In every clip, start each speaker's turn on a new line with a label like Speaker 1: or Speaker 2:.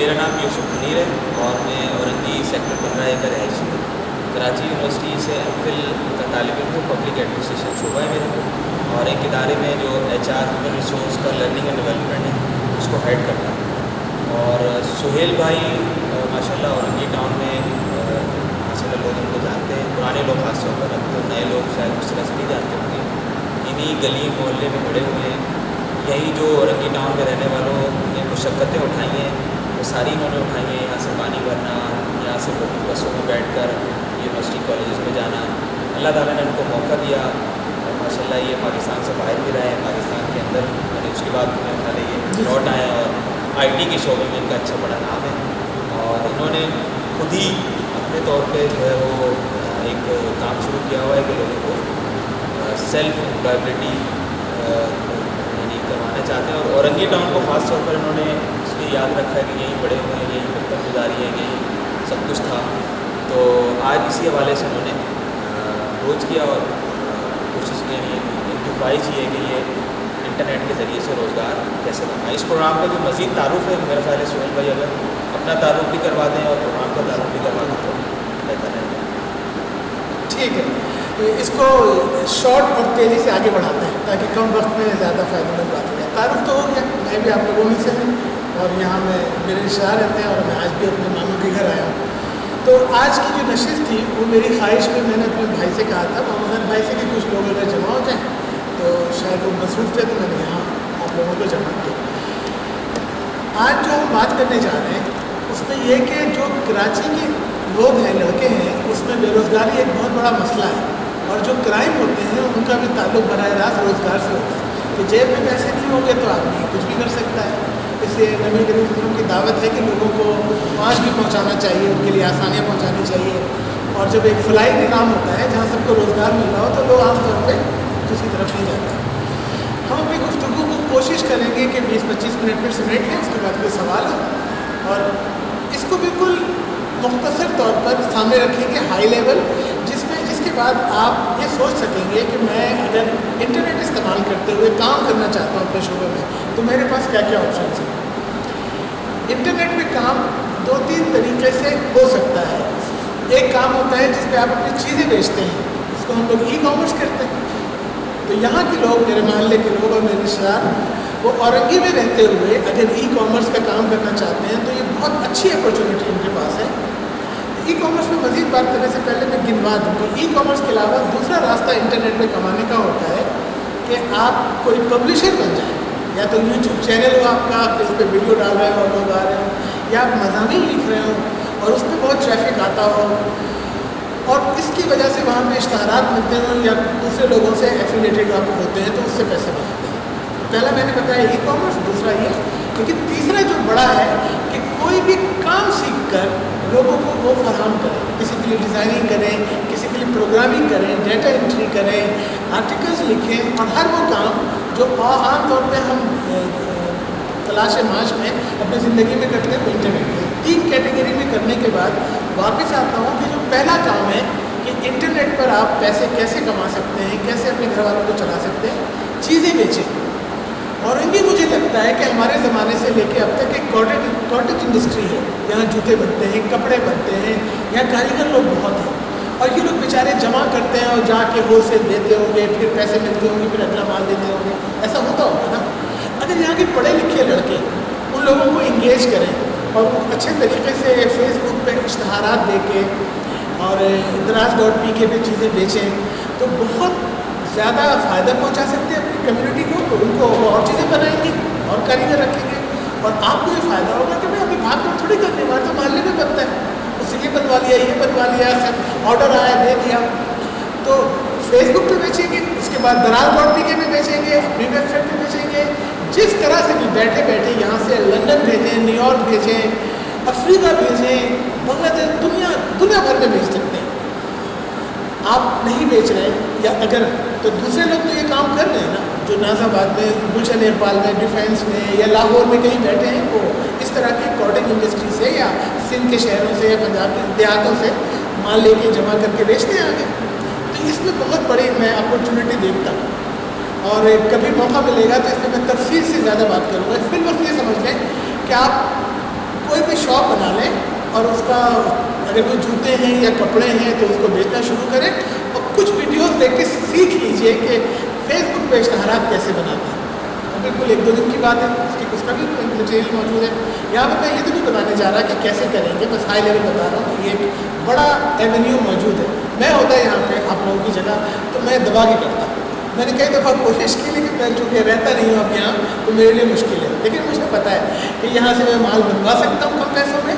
Speaker 1: میرا نام یوسف منیر ہے اور میں اورنگی سیکٹر 15 کا رہائشی ہوں. کراچی یونیورسٹی سے ایم فل کا طالب علم ہوں. پبلک ایڈمنسٹریشن شعبہ ہے میرا اور ایک ادارے میں جو ایچ آر ہیومن ریسورس کا لرننگ اینڈ ڈیولپمنٹ ہے اس کو ہیڈ کرتا ہوں. اور سہیل بھائی ماشاء اللہ اورنگی ٹاؤن میں ماشاء اللہ لوگ ان کو جانتے ہیں, پرانے لوگ خاص طور پر, اب تو نئے لوگ شاید اس طرح سے نہیں جانتے ہوں گے. انہیں گلی محلے میں بڑے ہوئے ہیں. یہی جو اورنگی ٹاؤن میں رہنے والوں نے مشقتیں اٹھائی ہیں وہ ساری انہوں نے اٹھائی ہیں. یہاں سے پانی بھرنا, یہاں سے بسوں میں بیٹھ کر یونیورسٹی کالجز میں جانا, اللہ تعالیٰ نے ان کو موقع دیا اور ماشاء اللہ یہ پاکستان سے باہر بھی رہے ہیں, پاکستان کے اندر اس کے بعد میں خالی یہ لوٹ آئے اور آئی ٹی کے شعبے میں ان کا اچھا بڑا نام ہے. اور انہوں نے خود ہی اپنے طور پہ جو ہے وہ ایک کام شروع کیا ہوا ہے کہ لوگوں کو سیلف امپلائبلٹی یعنی کروانا چاہتے ہیں. اور اورنگی ٹاؤن کو خاص طور پر انہوں نے اس لیے یاد رکھا ہے کہ یہیں بڑے ہوئے ہیں, یہیں بچپن گزاری ہے, یہیں سب کچھ تھا. تو آج اسی حوالے سے انہوں نے روز کیا اور کوشش کی, ان کی خواہش یہ ہے کہ یہ انٹرنیٹ کے ذریعے سے روزگار کیسے بنائے. اس پروگرام کا جو مزید تعارف ہے میرا خیال ہے سہیل بھائی اگر اپنا تعارف بھی کروا دیں اور پروگرام کا تعارف بھی کروا دیں تو بہتر ہے.
Speaker 2: ٹھیک ہے, اس کو شارٹ اور تیزی سے آگے بڑھاتے ہیں تاکہ کم وقت میں زیادہ فائدہ مند بات ہو. تعارف تو ہو گیا, میں بھی آپ لوگوں میں سے ہوں اور یہاں میں میرے رشتہ دار رہتے ہیں اور میں آج بھی اپنے ماموں کے گھر آیا ہوں. تو آج کی جو نشست تھی وہ میری خواہش میں نے اپنے بھائی سے کہا تھا, محمد بھائی سے, کہ کچھ لوگ اگر جمع ہو جائیں تو شاید وہ مصروف تھے تو میں نے یہاں آپ لوگوں کو جمع کیا. آج جو ہم بات کرنے جا رہے ہیں اس میں یہ کہ جو کراچی کے لوگ ہیں, لڑکے ہیں, اس میں بے روزگاری ایک بہت بڑا مسئلہ ہے. اور جو کرائم ہوتے ہیں ان کا بھی تعلق براہ راست روزگار سے ہوتا ہے کہ جیب میں پیسے نہیں ہوں گے تو آدمی کچھ بھی کر سکتا ہے. اس لیے نبی کریم صلی اللہ علیہ وسلم کی دعوت ہے کہ لوگوں کو معاش بھی پہنچانا چاہیے, ان کے لیے آسانیاں پہنچانی چاہیے. اور جب ایک فلاحی نظام ہوتا ہے جہاں سب کو روزگار مل رہا ہو تو لوگ عام طور پہ دوسری طرف نہیں جاتے. ہم اپنی گفتگو کو کوشش کریں گے کہ 20-25 منٹ میں سمیٹ لیں, اس کے بعد کوئی سوال ہو اور اس کو بالکل مختصر طور پر سامنے رکھیں گے, ہائی لیول, جس کے بعد آپ یہ سوچ سکیں گے کہ میں اگر انٹرنیٹ استعمال کرتے ہوئے کام کرنا چاہتا ہوں اپنے شعبے میں تو میرے پاس کیا کیا آپشنس ہیں. انٹرنیٹ میں کام 2-3 طریقے سے ہو سکتا ہے. ایک کام ہوتا ہے جس پہ آپ اپنی چیزیں بیچتے ہیں, اس کو ہم لوگ ای کامرس کرتے ہیں. تو یہاں کے لوگ, میرے محلے کے لوگ اور میرے رشتہ دار, وہ اورنگی میں رہتے ہوئے اگر ای کامرس کا کام کرنا چاہتے ہیں تو یہ بہت اچھی اپرچونیٹی ان کے پاس ہے. ای کامرس میں مزید بات کرنے سے پہلے میں گنوا دوں کہ ای کامرس کے علاوہ دوسرا راستہ انٹرنیٹ پہ کمانے کا ہوتا ہے کہ آپ کوئی پبلشر بن جائیں. یا تو یوٹیوب چینل ہو آپ کا, اس پہ ویڈیو ڈال رہے ہو اور لوگ آ رہے ہوں, یا آپ مضامین لکھ رہے ہوں اور اس پہ بہت ٹریفک آتا ہو اور اس کی وجہ سے وہاں پہ اشتہارات ملتے ہوں یا دوسرے لوگوں سے ایفیلیٹڈ آپ ہوتے ہیں تو اس سے پیسے بناتے ہیں. پہلا میں نے بتایا ای کامرس, دوسرا یہ. لیکن تیسرا جو بڑا ہے کہ کوئی بھی کام سیکھ کر لوگوں کو وہ فراہم کریں, کسی کے لیے ڈیزائننگ کریں, کسی کے لیے پروگرامنگ کریں, ڈیٹا انٹری کریں, آرٹیکلز لکھیں, اور ہر وہ کام جو عام طور پہ ہم تلاش معاش میں اپنی زندگی میں کرتے ہیں وہ انٹرنیٹ میں. 3 کیٹیگری میں کرنے کے بعد واپس آتا ہوں کہ جو پہلا کام ہے کہ انٹرنیٹ پر آپ پیسے کیسے کما سکتے ہیں, کیسے اپنے گھر والوں کو چلا سکتے ہیں, چیزیں بیچیں. اورنگی مجھے لگتا ہے کہ ہمارے زمانے سے لے کے اب تک ایک کاٹیج انڈسٹری ہے, یہاں جوتے بنتے ہیں, کپڑے بنتے ہیں, یہاں کاریگر لوگ بہت ہیں اور یہ لوگ بیچارے جمع کرتے ہیں اور جا کے ہول سیل دیتے ہوں گے, پھر پیسے ملتے ہوں گے, پھر اگلا مال دیتے ہوں گے. ایسا ہوتا ہوگا نا. اگر یہاں کے پڑھے لکھے لڑکے ان لوگوں کو انگیج کریں اور وہ اچھے طریقے سے فیس بک پہ اشتہارات دے کے اور Indraz.pk پہ چیزیں بیچیں تو بہت زیادہ فائدہ پہنچا سکتے ہیں اپنی کمیونٹی کو. تو ان کو اور چیزیں بنائیں گے اور کاریگر رکھیں گے اور آپ کو یہ فائدہ ہوگا کہ میں ابھی بھاگ کر تھوڑی کرنے والا, تو محلے میں بنتا ہے, اس سے یہ بنوا لیا, یہ بنوا لیا, سب آڈر آیا دے دیا. تو فیس بک پہ بیچیں گے, اس کے بعد Indraz.pk پہ بیچیں گے, اپنی ویب سائٹ پہ بیچیں گے. جس طرح سے بھی بیٹھے بیٹھے یہاں سے لندن بھیجیں, نیو یارک بھیجیں, افریقہ بھیجیں, بنگلہ دیش, دنیا بھر میں بھیج سکتے ہیں. آپ نہیں بیچ رہے یا اگر تو دوسرے لوگ تو یہ کام کر رہے ہیں نا, جو ناز آباد میں, گلشن اقبال میں, ڈیفینس میں یا لاہور میں کہیں بیٹھے ہیں, وہ اس طرح کی کاٹیج انڈسٹری سے یا سندھ کے شہروں سے یا پنجاب کے دیہاتوں سے مال لے کے جمع کر کے بیچتے ہیں آگے. تو اس میں بہت بڑی میں اپرچونیٹی دیکھتا ہوں اور کبھی موقع ملے گا تو اس میں میں تفصیل سے زیادہ بات کروں گا. فی الوقت یہ سمجھ لیں کہ آپ کوئی بھی शॉप बना लें और उसका अगर कोई जूते हैं या कपड़े हैं तो उसको बेचना शुरू करें, और कुछ वीडियोस देख के सीख लीजिए कि फेसबुक पे इश्तहारात कैसे बनाते हैं। बिल्कुल 1-2 दिन की बात है, उसका भी मटेरियल मौजूद है। यहाँ पर मैं ये तो नहीं बताने जा रहा कि कैसे करेंगे, बस हाई लेवल बता रहा हूँ कि ये एक बड़ा एवेन्यू मौजूद है। मैं होता है यहाँ पे आप लोगों की जगह तो मैं दबा के करता। मैंने कई दफ़ा कोशिश की, लेकिन मैं चूँकि रहता नहीं हूँ अब यहाँ, तो मेरे लिए मुश्किल है। लेकिन मुझे पता है कि यहाँ से मैं माल बनवा सकता हूँ कम पैसों में,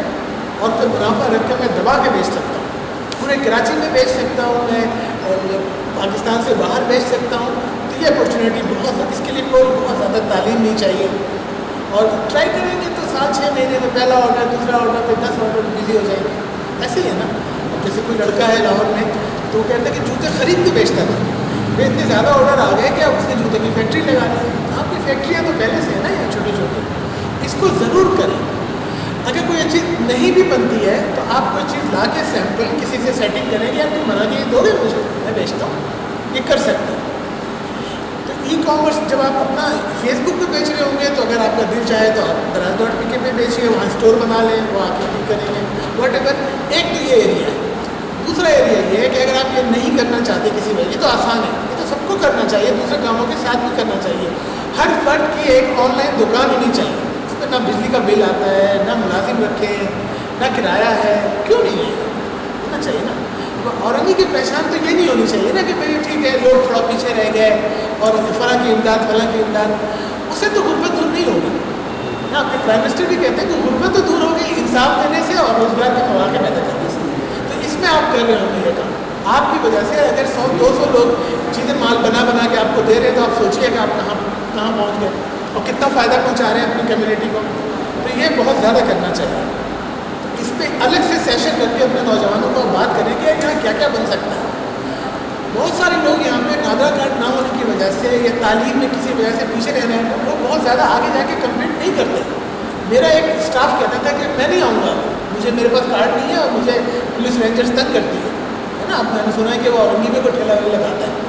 Speaker 2: और फिर मुनाफा रख कर मैं दबा के बेच सकता हूँ। पूरे कराची में बेच सकता हूँ, मैं पाकिस्तान से बाहर बेच सकता हूँ। तो ये अपॉर्चुनिटी बहुत, इसके लिए कोई बहुत ज़्यादा तालीम नहीं चाहिए, और ट्राई करेंगे तो 7-6 महीने में पहला ऑर्डर, दूसरा ऑर्डर, फिर 10 ऑर्डर बिजी हो जाएंगे। ऐसे ही है ना। अब जैसे कोई लड़का है लाहौर में, तो वो कहता है कि जूते खरीद के बेचता था, वे इतने ज़्यादा ऑर्डर आ गए कि अब उसने जूते की फैक्ट्री लगा दी। आपकी फैक्ट्रियाँ तो पहले से है ना यहाँ छोटे छोटे, इसको ज़रूर करें। अगर कोई चीज़ नहीं भी बनती है तो आप कोई चीज़ ला के सैम्पल किसी से सेटिंग करेंगे, आप तुम बना के दोगे मुझे, मैं बेचता हूँ, ये कर सकते हैं। तो ई कॉमर्स जब आप अपना फेसबुक पे बेच रहे होंगे, तो अगर आपका दिल चाहे तो आप Daraz.pk पे बेचिए, वहाँ स्टोर बना लें, वो आके पिक करेंगे, वॉटेवर। एक तो ये एरिया है। दूसरा एरिया ये है कि अगर आप ये नहीं करना चाहते किसी वजह, ये तो आसान है, ये तो सबको करना चाहिए, दूसरे कामों के साथ भी करना चाहिए। हर फर्द की एक ऑनलाइन दुकान होनी चाहिए, उस पर ना बिजली का बिल आता है, ना मुलाजिम रखे, ना किराया है, क्यों नहीं है, होना चाहिए ना। औरंगी की पहचान तो ये नहीं होनी चाहिए ना कि भाई ठीक है लोग थोड़ा पीछे रह गए और फलां की इमदाद, फलां की इमदाद, उससे तो गुर्बत दूर नहीं होगी ना। आपके प्राइम मिनिस्टर भी कहते हैं कि गुर्बत तो दूर होगी इंसाफ देने से और रोज़गार के मौके पैदा करने से। तो इसमें आप कर रहे होंगे ये काम, आपकी वजह से अगर 100-200 लोग चीज़ें माल बना के आपको दे रहे हैं, तो आप सोचिए कि आप कहाँ पहुँच गए और कितना फ़ायदा पहुँचा रहे हैं अपनी कम्युनिटी को। तो ये बहुत ज़्यादा करना चाहिए। इस पर अलग से सेशन करके अपने नौजवानों को बात करें कि यहाँ क्या क्या बन सकता है। बहुत सारे लोग यहाँ पे आधार कार्ड ना होने की वजह से या तालीम में किसी वजह से पीछे रह रहे हैं, लोग बहुत ज़्यादा आगे जाके कम्पीट नहीं करते। मेरा एक स्टाफ कहता था कि मैं नहीं आऊँगा, मुझे मेरे पास कार्ड नहीं है और मुझे पुलिस रेंजर्स तंग करती है ना। आपने सुना है कि वो औरंगी में को ठेला लगाता है।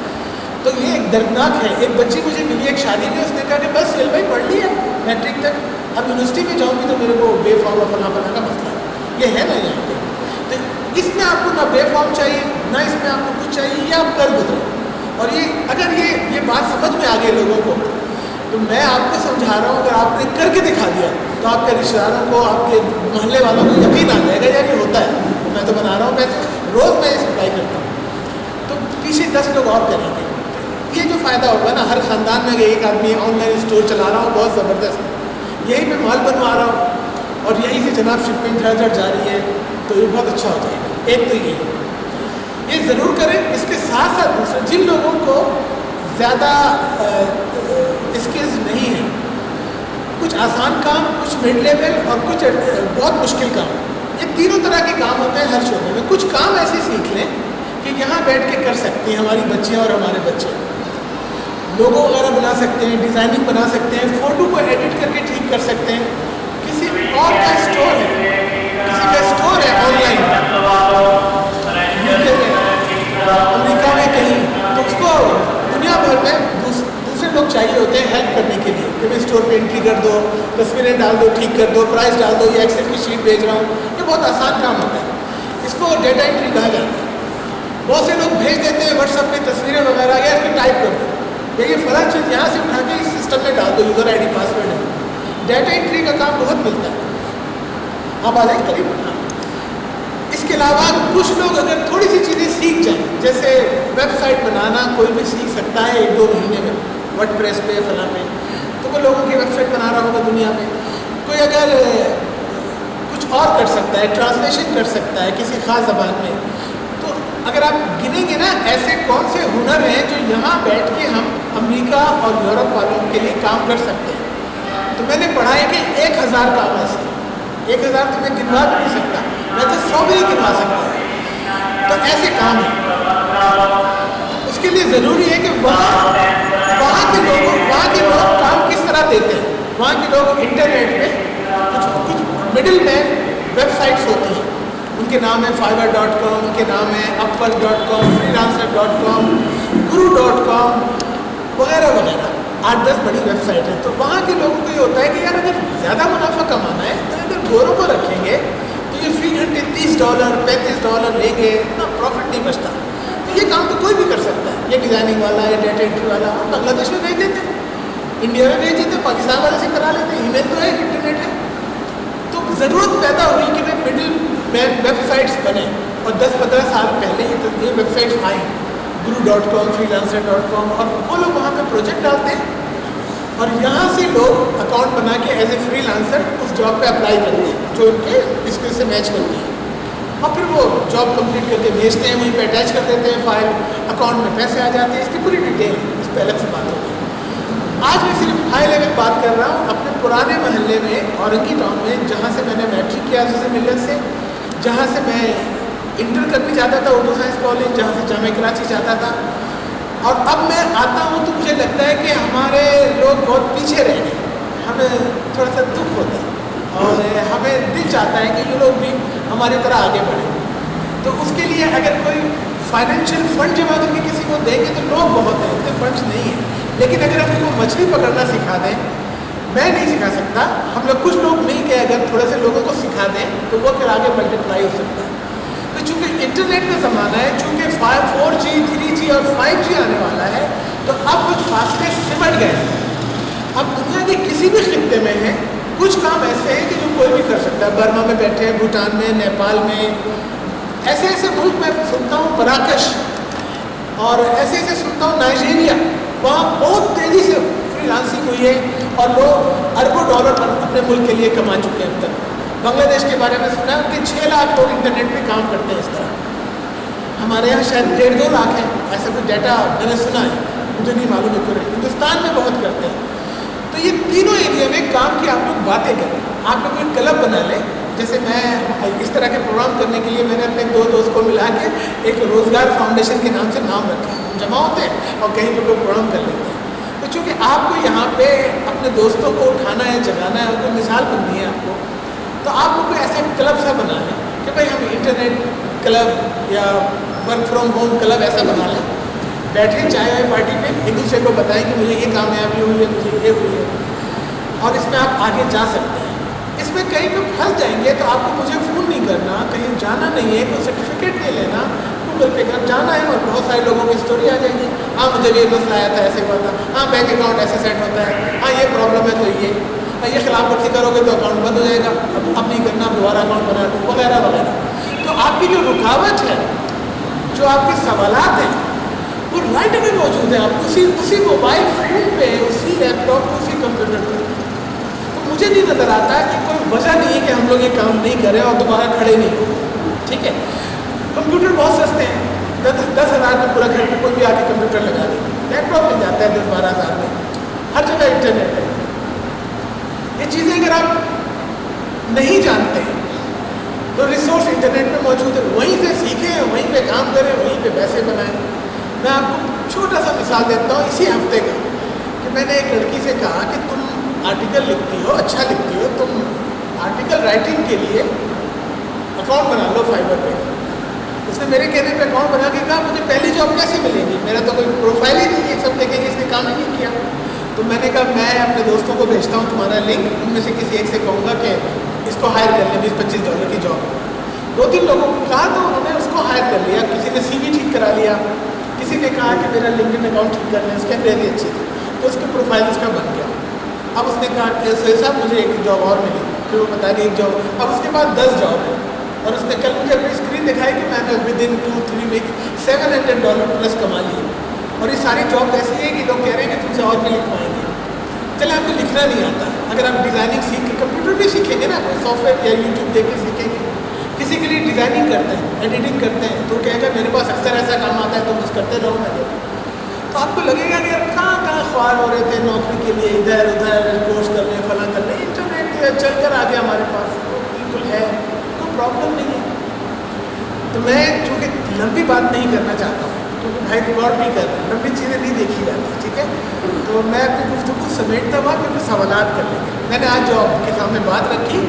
Speaker 2: तो ये एक दर्दनाक है। एक बच्ची मुझे मिली एक शादी में, उसने कहा कि बस सेल भाई पढ़ लिया मैट्रिक तक, अब यूनिवर्सिटी में जाऊँगी तो मेरे को बेफॉर्म और फला का मसला है। ये है ना यहाँ पे। तो इसमें आपको ना बेफॉर्म चाहिए, ना इसमें आपको कुछ चाहिए, ये आप कर गुजरे। और ये अगर ये बात समझ में आ गई लोगों को, तो मैं आपको समझा रहा हूँ, अगर आपने करके दिखा दिया तो आपके रिश्तेदारों को, आपके मोहल्ले वालों को यकीन आ जाएगा यार ये होता है, मैं तो बना रहा हूँ पैसे, रोज़ मैं ये सप्लाई करता हूँ, तो पीछे 10 लोग और करेंगे। ये जो फ़ायदा होगा ना, हर ख़ानदान में एक आदमी ऑनलाइन स्टोर चला रहा हो, बहुत ज़बरदस्त, यहीं पे माल बनवा रहा हो और यहीं से जनाब शिपमेंट झड़ जा रही है, तो ये बहुत अच्छा हो जाएगा। एक तो ये ज़रूर करें। इसके साथ साथ दूसरा, जिन लोगों को ज़्यादा स्किल्स नहीं है, कुछ आसान काम, कुछ मिड लेवल और कुछ बहुत मुश्किल काम, ये तीनों तरह के काम होते हैं हर शोबे में। कुछ काम ऐसे सीख लें कि यहाँ बैठ के कर सकती हैं हमारी बच्चियाँ और हमारे बच्चे। लोगो वगैरह बना सकते हैं, डिज़ाइनिंग बना सकते हैं, फ़ोटो को एडिट करके ठीक कर सकते हैं। किसी और का स्टोर है, किसी का स्टोर है ऑनलाइन यूके में, अमेरिका में कहीं, तो उसको दुनिया भर में दूसरे लोग चाहिए होते हैं हेल्प करने के लिए कि मैं स्टोर पे एंट्री कर दो, तस्वीरें डाल दो, ठीक कर दो, प्राइस डाल दो, ये एक्सेल की शीट भेज रहा हूँ। ये बहुत आसान काम होता है, इसको डेटा एंट्री कहा जाता है। बहुत से लोग भेज देते हैं व्हाट्सएप पे तस्वीरें वगैरह, या इसको टाइप कर दो, ये फला चीज़ यहाँ से उठा के इस सिस्टम में डाल दो, यूज़र ID पासवर्ड है। डेटा एंट्री का काम बहुत मिलता है, आप आ जाए करीब। इसके अलावा कुछ लोग अगर थोड़ी सी चीज़ें सीख जाएं, जैसे वेबसाइट बनाना कोई भी सीख सकता है 1-2 महीने में, वर्डप्रेस पे फला पे, तो वो लोगों की वेबसाइट बना रहा होगा दुनिया में। कोई अगर कुछ और कर सकता है, ट्रांसलेशन कर सकता है किसी ख़ास ज़बान में, तो अगर आप गिनेंगे ना ऐसे कौन से हुनर हैं जो यहाँ बैठ के हम अमेरिका और यूरोप वालों के लिए काम कर सकते हैं। तो मैंने पढ़ा है कि 1000 काम ऐसे, 1000 तो मैं गिनवा भी नहीं सकता, मैं तो 100 भी नहीं गिनवा सकता। तो ऐसे काम है, उसके लिए ज़रूरी है कि वहाँ के लोग काम किस तरह देते हैं। वहाँ के लोग इंटरनेट पे कुछ मिडिल मैन वेबसाइट्स होती हैं, उनके नाम है fiverr.com, उनके नाम है upwork.com, freelancer.com, guru.com वगैरह वगैरह, 8-10 बड़ी वेबसाइट है। तो वहाँ के लोगों को ये होता है कि यार अगर ज़्यादा मुनाफा कमाना है तो अगर गोरों को रखेंगे $30 $35 लेंगे, इतना प्रॉफिट नहीं बचता। तो ये काम तो कोई भी कर सकता है, ये डिज़ाइनिंग वाला, ये डेटा एंट्री वाला, हम बांग्लादेश में भेज देते हैं, इंडिया में भेज देते हैं, पाकिस्तान वाले से करा लेते हैं, ईमेल तो है, इंटरनेट है। तो ज़रूरत पैदा हुई कि भाई मिडिल वेबसाइट्स बने, और 10-15 साल पहले ही तो ये वेबसाइट्स आई, guru.com, freelancer.com, और वो लोग वहाँ पे प्रोजेक्ट डालते हैं और यहाँ से लोग अकाउंट बना के एज ए फ्रीलांसर उस जॉब पे अप्लाई करते हैं जो उनके स्किल से मैच करती है, और फिर वो जॉब कंप्लीट करके भेजते हैं, वहीं पे अटैच कर देते हैं फाइल, अकाउंट में पैसे आ जाते हैं। इसकी पूरी डिटेल है, इस पर अलग से बात होगी। आज मैं सिर्फ हाई लेवल बात कर रहा हूँ अपने पुराने मोहल्ले में औरंगी टाउन में, जहाँ से मैंने मैट्रिक किया दूसरे मिलियन से, जहाँ से मैं इंटर करने जाता था उर्दू साइंस कॉलेज, जहाँ से जामिया कराची जाता था, और अब मैं आता हूँ तो मुझे लगता है कि हमारे लोग बहुत पीछे रह गए, हमें थोड़ा सा दुख होता है और हमें दिल चाहता है कि ये लोग भी हमारी तरह आगे बढ़ें। तो उसके लिए अगर कोई फाइनेंशियल फंड जमा करके किसी को देंगे तो लोग बहुत हैं, उतने फंड्स नहीं हैं, लेकिन अगर हम उनको मछली पकड़ना सिखा दें, मैं नहीं सिखा सकता, हम लोग कुछ लोग मिल के अगर थोड़े से लोगों को सिखा दें तो वो फिर आगे मल्टीप्लाई हो सकता है। तो चूँकि इंटरनेट का ज़माना है, चूँकि 4G 3G और 5G आने वाला है, तो अब कुछ फासले सिमट गए हैं। अब दुनिया के किसी भी खित्ते में है कुछ काम ऐसे हैं कि जो कोई भी कर सकता है। बर्मा में बैठे हैं, भूटान में, नेपाल में, ऐसे ऐसे मुल्क में सुनता हूँ, मराकश, और ऐसे ऐसे सुनता हूँ नाइजीरिया, वहाँ बहुत तेज़ी से फ्रीलांसिंग हुई है और लोग अरबों डॉलर अपने मुल्क के लिए कमा चुके हैं अब तक। बांग्लादेश के बारे में सुना है, उनके 6 लाख लोग इंटरनेट पे काम करते हैं इस तरह। हमारे यहाँ शायद 1.5-2 लाख है, ऐसा कुछ डाटा मैंने सुना है, मुझे नहीं मालूम है पूरे हिंदुस्तान में बहुत करते हैं। तो ये तीनों एरिया में काम की आप लोग बातें करें, आप लोग कोई क्लब बना लें। जैसे मैं इस तरह के प्रोग्राम करने के लिए मैंने अपने 2 दोस्त को मिला के एक रोज़गार फाउंडेशन के नाम से नाम रखा, जमा होते हैं और कहीं पर लोग प्रोग्राम कर लेते हैं। तो चूँकि आपको यहाँ पे अपने दोस्तों को उठाना है, जगाना है, उनको मिसाल बननी है आपको, तो आप लोग को ऐसा क्लब सा बना लें कि भाई हम इंटरनेट क्लब या वर्क फ्रॉम होम क्लब ऐसा बना लें, बैठे चाय वाय पार्टी पे एक दूसरे को बताएं कि मुझे ये कामयाबी हुई है, मुझे ये हुई है, और इसमें आप आगे जा सकते हैं। इसमें कहीं पे फंस जाएंगे तो आपको मुझे फ़ोन नहीं करना, कहीं जाना नहीं है, कोई सर्टिफिकेट नहीं लेना, गूगल पे कर जाना है और बहुत सारे लोगों की स्टोरी आ जाएगी। हाँ मुझे ये मसला आया था, ऐसे हुआ था, हाँ बैंक अकाउंट ऐसे सेट होता है, हाँ ये प्रॉब्लम है तो ये खिलाफ वर्जी करोगे तो अकाउंट बंद हो जाएगा, अब नहीं करना, दोबारा अकाउंट बना लो, वगैरह वगैरह। तो आपकी जो रुकावट है, जो आपके सवालात हैं, वो राइट में मौजूद है। आप उसी मोबाइल फ़ोन पे, उसी लैपटॉप पे, उसी कंप्यूटर पर। तो मुझे नहीं नज़र आता कि कोई वजह नहीं है कि हम लोग ये काम नहीं करें और दोबारा खड़े नहीं हो। ठीक है, कंप्यूटर बहुत सस्ते हैं, 10,000 में पूरा घर में कोई भी आके कंप्यूटर लगा दे, लैपटॉप मिल जाता है 10-12 हज़ार में, हर जगह इंटरनेट है। ये चीज़ें अगर आप नहीं जानते तो रिसोर्स इंटरनेट पे मौजूद है, वहीं से सीखें, वहीं पे काम करें, वहीं पे पैसे बनाएं। मैं आपको छोटा सा मिसाल देता हूँ इसी हफ्ते का, कि मैंने एक लड़की से कहा कि तुम आर्टिकल लिखती हो, अच्छा लिखती हो, तुम आर्टिकल राइटिंग के लिए अकाउंट बना लो फाइवर पे। उसने मेरे कहने पे अकाउंट बना के कहा मुझे पहली जॉब कैसे मिलेगी, मेरा तो कोई प्रोफाइल ही नहीं है, सब देखेंगे इसने काम ही नहीं किया। तो मैंने कहा मैं अपने दोस्तों को भेजता हूँ तुम्हारा लिंक, उनमें से किसी एक से कहूँगा कि इसको हायर कर लें, $20-25 की जॉब। 2-3 लोगों को कहा तो उन्होंने उसको हायर कर लिया, किसी ने CV ठीक करा लिया, किसी ने कहा कि मेरा लिंक्डइन अकाउंट ठीक कर लें, उसकी अंग्रेजी अच्छी थी तो उसकी प्रोफाइल उसका बन गया। अब उसने कहा कि सही साहब मुझे एक जॉब और मिली, फिर वो बता दी एक जॉब, अब उसके बाद 10 जॉब है। और उसने कल मुझे अपनी स्क्रीन दिखाई कि मैंने विदिन 2-3 वीक $700 प्लस कमा लिए। और ये सारी जॉब ऐसी है कि लोग कह रहे हैं कि तुमसे और भी लिखवाएंगे। चले आपको लिखना नहीं आता, अगर आप डिज़ाइनिंग सीख के कंप्यूटर भी सीखेंगे ना, कोई सॉफ्टवेयर या यूट्यूब देख के सीखेंगे, किसी के लिए डिज़ाइनिंग करते हैं, एडिटिंग करते हैं, तो कहेगा मेरे पास अक्सर ऐसा काम आता है तो बस करते रहो मैं। तो आपको लगेगा कि यार कहाँ ख्वार हो रहे थे नौकरी के लिए, इधर उधर कोर्स कर लें, फलां कर लें, इंटरनेट चल कर आ गया हमारे पास, तो बिल्कुल है, कोई प्रॉब्लम नहीं है। तो मैं चूँकि लंबी बात नहीं करना चाहता हूँ, क्योंकि भाई रिकॉर्ड नहीं कर रहे, लंबी चीज़ें नहीं देखी जाती, ठीक है। तो मैं अपनी गुफ्तगू समेटता हुआ क्योंकि सवालात कर लेंगे। मैंने आज जो आपके सामने बात रखी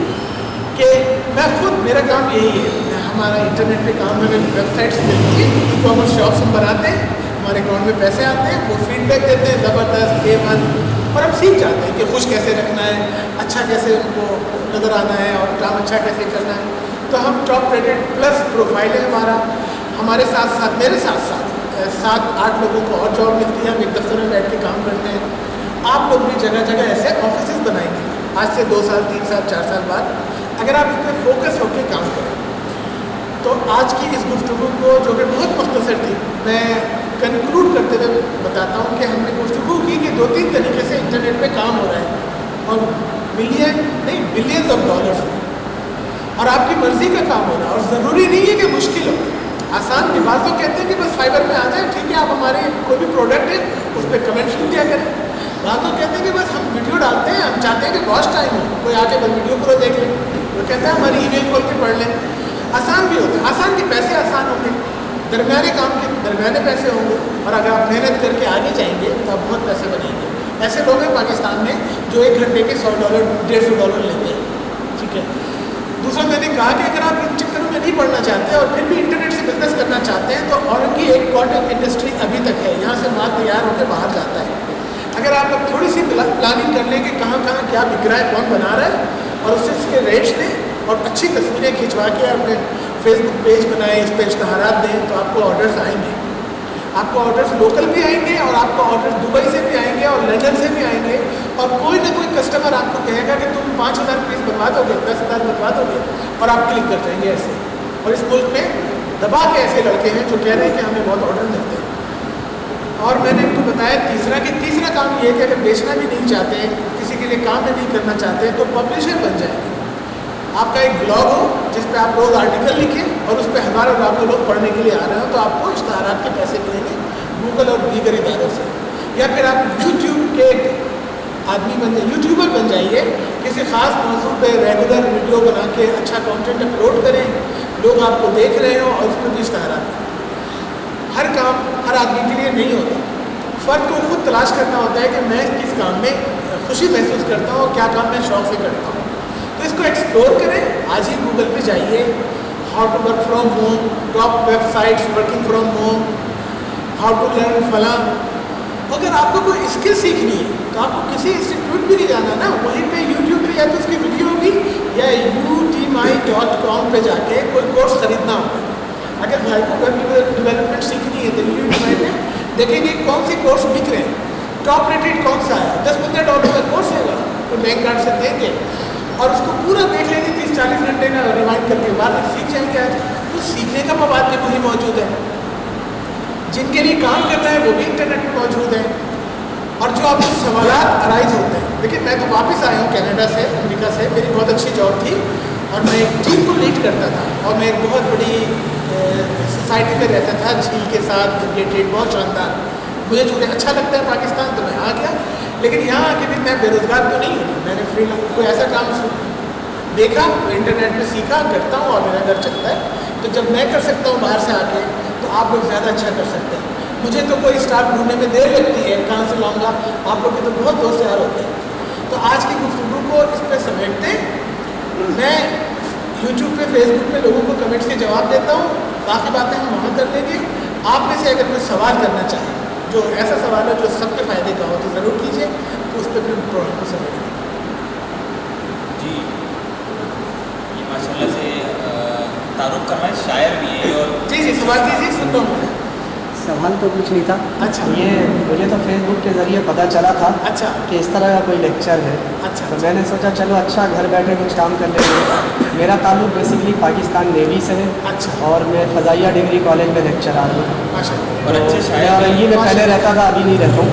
Speaker 2: कि मैं खुद, मेरा काम यही है, हमारा इंटरनेट पे काम है, वेबसाइट्स मिलती है, ई-कॉमर्स शॉप्स हम बनाते हैं, हमारे अकाउंट में पैसे आते हैं, वो फीडबैक देते हैं ज़बरदस्त A1, और हम सीख जाते हैं कि खुश कैसे रखना है, अच्छा कैसे उनको नज़र आना है और काम अच्छा कैसे करना है। तो हम टॉप रेटेड प्लस प्रोफाइल है हमारा, हमारे साथ साथ मेरे साथ साथ 7-8 लोगों को और जॉब मिलती है, हम एक दफ्तर में बैठ के काम करते हैं। आप लोग भी जगह जगह ऐसे ऑफिस बनाएंगे आज से 2 साल 3 साल 4 साल बाद, अगर आप इस पर फोकस होकर काम करें। तो आज की इस गुफ्तगू को जो कि बहुत मुख्तसर थी, मैं कंक्लूड करते हुए बताता हूँ कि हमने गुफ्तगू की कि 2-3 तरीके से इंटरनेट पे काम हो रहा है और मिलियन नहीं बिलियंस ऑफ डॉलर्स में, और आपकी मर्ज़ी का काम हो रहा है। और ज़रूरी नहीं है कि मुश्किल हो, आसान भी। बात तो कहते हैं कि बस फाइबर में आ जाए, ठीक है, आप हमारे कोई भी प्रोडक्ट है उस पर कमेंट लिख दिया करें। बात तो कहते हैं कि बस हम वीडियो डालते हैं, हम चाहते हैं कि वॉच टाइम हो, कोई आके बस वीडियो पूरा देख ले, वो कहता है हमारी ईमेल खोल के पढ़ लें। आसान भी होता है, आसान के पैसे आसान होंगे, दरमियाने काम के दरमियाने पैसे होंगे, और अगर आप मेहनत करके आगे जाएंगे तो आप बहुत पैसे बनेंगे। ऐसे लोग हैं पाकिस्तान में जो 1 घंटे के $100 $150 लेते हैं, ठीक है। दूसरा मैंने कहा कि अगर आप इन चक्करों में नहीं पढ़ना चाहते और फिर भी इंटरनेट से बिजनेस करना चाहते हैं, तो और की एक कॉटन इंडस्ट्री अभी तक है, यहाँ से माल तैयार होकर बाहर जाता है। अगर आप लोग थोड़ी सी प्लानिंग कर लें कि कहाँ कहाँ क्या बिक रहा है, कौन बना रहा है, और उससे उसके रेट्स दें और अच्छी तस्वीरें खिंचवा के अपने फेसबुक पेज बनाएं, इस पे इश्तहारात दें, तो आपको ऑर्डर्स आएंगे। आपको ऑर्डर्स लोकल भी आएंगे और आपको ऑर्डर्स दुबई से भी आएंगे और लंदन से भी आएंगे, और कोई ना कोई कस्टमर आपको कहेगा कि तुम 5,000 पीस बनवा दोगे, 10,000 बनवा दोगे, और आप क्लिक कर जाएंगे ऐसे। और इस मुल्क में दबा के ऐसे लड़के हैं जो कह रहे हैं कि हमें बहुत ऑर्डर मिलते हैं। और मैंने इनको बताया तीसरा काम ये है कि अगर बेचना भी नहीं चाहते, किसी के लिए काम भी नहीं करना चाहते, तो पब्लिशर बन जाए। आपका एक ब्लॉग हो जिस पे आप रोज़ आर्टिकल लिखें और उस पर हज़ारों लाखों लोग पढ़ने के लिए आ रहे हो, तो आपको इश्तहारात के पैसे मिलेंगे गूगल और दीगर इदारों से। या फिर आप यूट्यूब के आदमी बन जाइए, यूट्यूबर बन जाइए, किसी ख़ास मौजू पे रेगुलर वीडियो बना के अच्छा कंटेंट अपलोड करें, लोग आपको देख रहे हो और उस पर भी इश्तहारात। हर काम हर आदमी के लिए नहीं होता, फ़र्द को खुद तलाश करना होता है कि मैं किस काम में खुशी महसूस करता हूँ, क्या काम मैं शौक़ से करता हूँ। तो इसको एक्सप्लोर करें। आज ही गूगल पे जाइए, how to work from home, top websites working from home, how to learn फलां। अगर आपको कोई स्किल सीखनी है तो आपको किसी इंस्टीट्यूट भी नहीं जाना ना, वहीं पे यूट्यूब पे या तो उसकी वीडियो होगी या UTMI.com पे जाके कोई कोर्स ख़रीदना होगा। अगर भाई को वेब डेवलपमेंट सीखनी है तो UTMI पे देखेंगे कौन से कोर्स बिक रहे हैं, टॉप रेटेड कौन सा है, $10-15 का कोर्स होगा तो बैंक कार्ड से देंगे और उसको पूरा देख लेंगे, 30-40 घंटे का रिवाइंड करके बाद में सीख जाएंगे। आज तो सीखने का मवाद भी वहीं मौजूद है, जिनके लिए काम करना है वो भी इंटरनेट पर मौजूद है। और जो आपको सवालात अराइज होते हैं, देखिए मैं तो वापस आया हूँ कनाडा से, अमेरिका से, मेरी बहुत अच्छी जॉब थी और मैं एक टीम को लीड करता था और मैं एक बहुत बड़ी सोसाइटी में रहता था, झील के साथ गेटेड, बहुत शानदार। मुझे चूँकि अच्छा लगता है पाकिस्तान तो मैं आ गया, लेकिन यहाँ आके भी मैं बेरोज़गार तो नहीं हूँ। मैंने कोई ऐसा काम देखा तो इंटरनेट में सीखा, करता हूँ और मेरा घर चलता है। तो जब मैं कर सकता हूँ बाहर से आके, तो आप लोग ज़्यादा अच्छा कर सकते हैं। मुझे तो कोई स्टाफ ढूंढने में देर लगती है, कहाँ से लाऊंगा, आप लोग के तो बहुत दोस्त यार होते हैं। तो आज की गुफ्तगू को इस पर समेटते मैं यूट्यूब पे फेसबुक पे लोगों को कमेंट्स के जवाब देता हूँ, बाकी बातें हम वहाँ कर लेंगे। आप में से अगर कोई सवाल करना चाहें, जो ऐसा सवाल है जो सबके फ़ायदे का हो, तो ज़रूर कीजिए, तो उस पर फिर प्रोग्राम को समेटेंगे।
Speaker 1: जी, ये माशाल्लाह से तारुफ करना शायर भी है। और
Speaker 2: जी सवाल कीजिए, सुन रहा हूँ।
Speaker 3: सवाल तो कुछ नहीं था।
Speaker 2: अच्छा।
Speaker 3: ये मुझे तो फेसबुक के ज़रिए पता चला था
Speaker 2: अच्छा
Speaker 3: कि इस तरह का कोई लेक्चर है।
Speaker 2: अच्छा।
Speaker 3: तो मैंने सोचा चलो अच्छा घर बैठे कुछ काम कर लेंगे। मेरा ताल्लुक बेसिकली पाकिस्तान नेवी से है।
Speaker 2: अच्छा।
Speaker 3: और मैं फ़ज़ाइया डिग्री कॉलेज में लेक्चरर हूँ।
Speaker 2: माशाल्लाह।
Speaker 1: और अच्छे शायर
Speaker 3: मैं औरंगी में पहले रहता था, अभी नहीं रहता हूँ।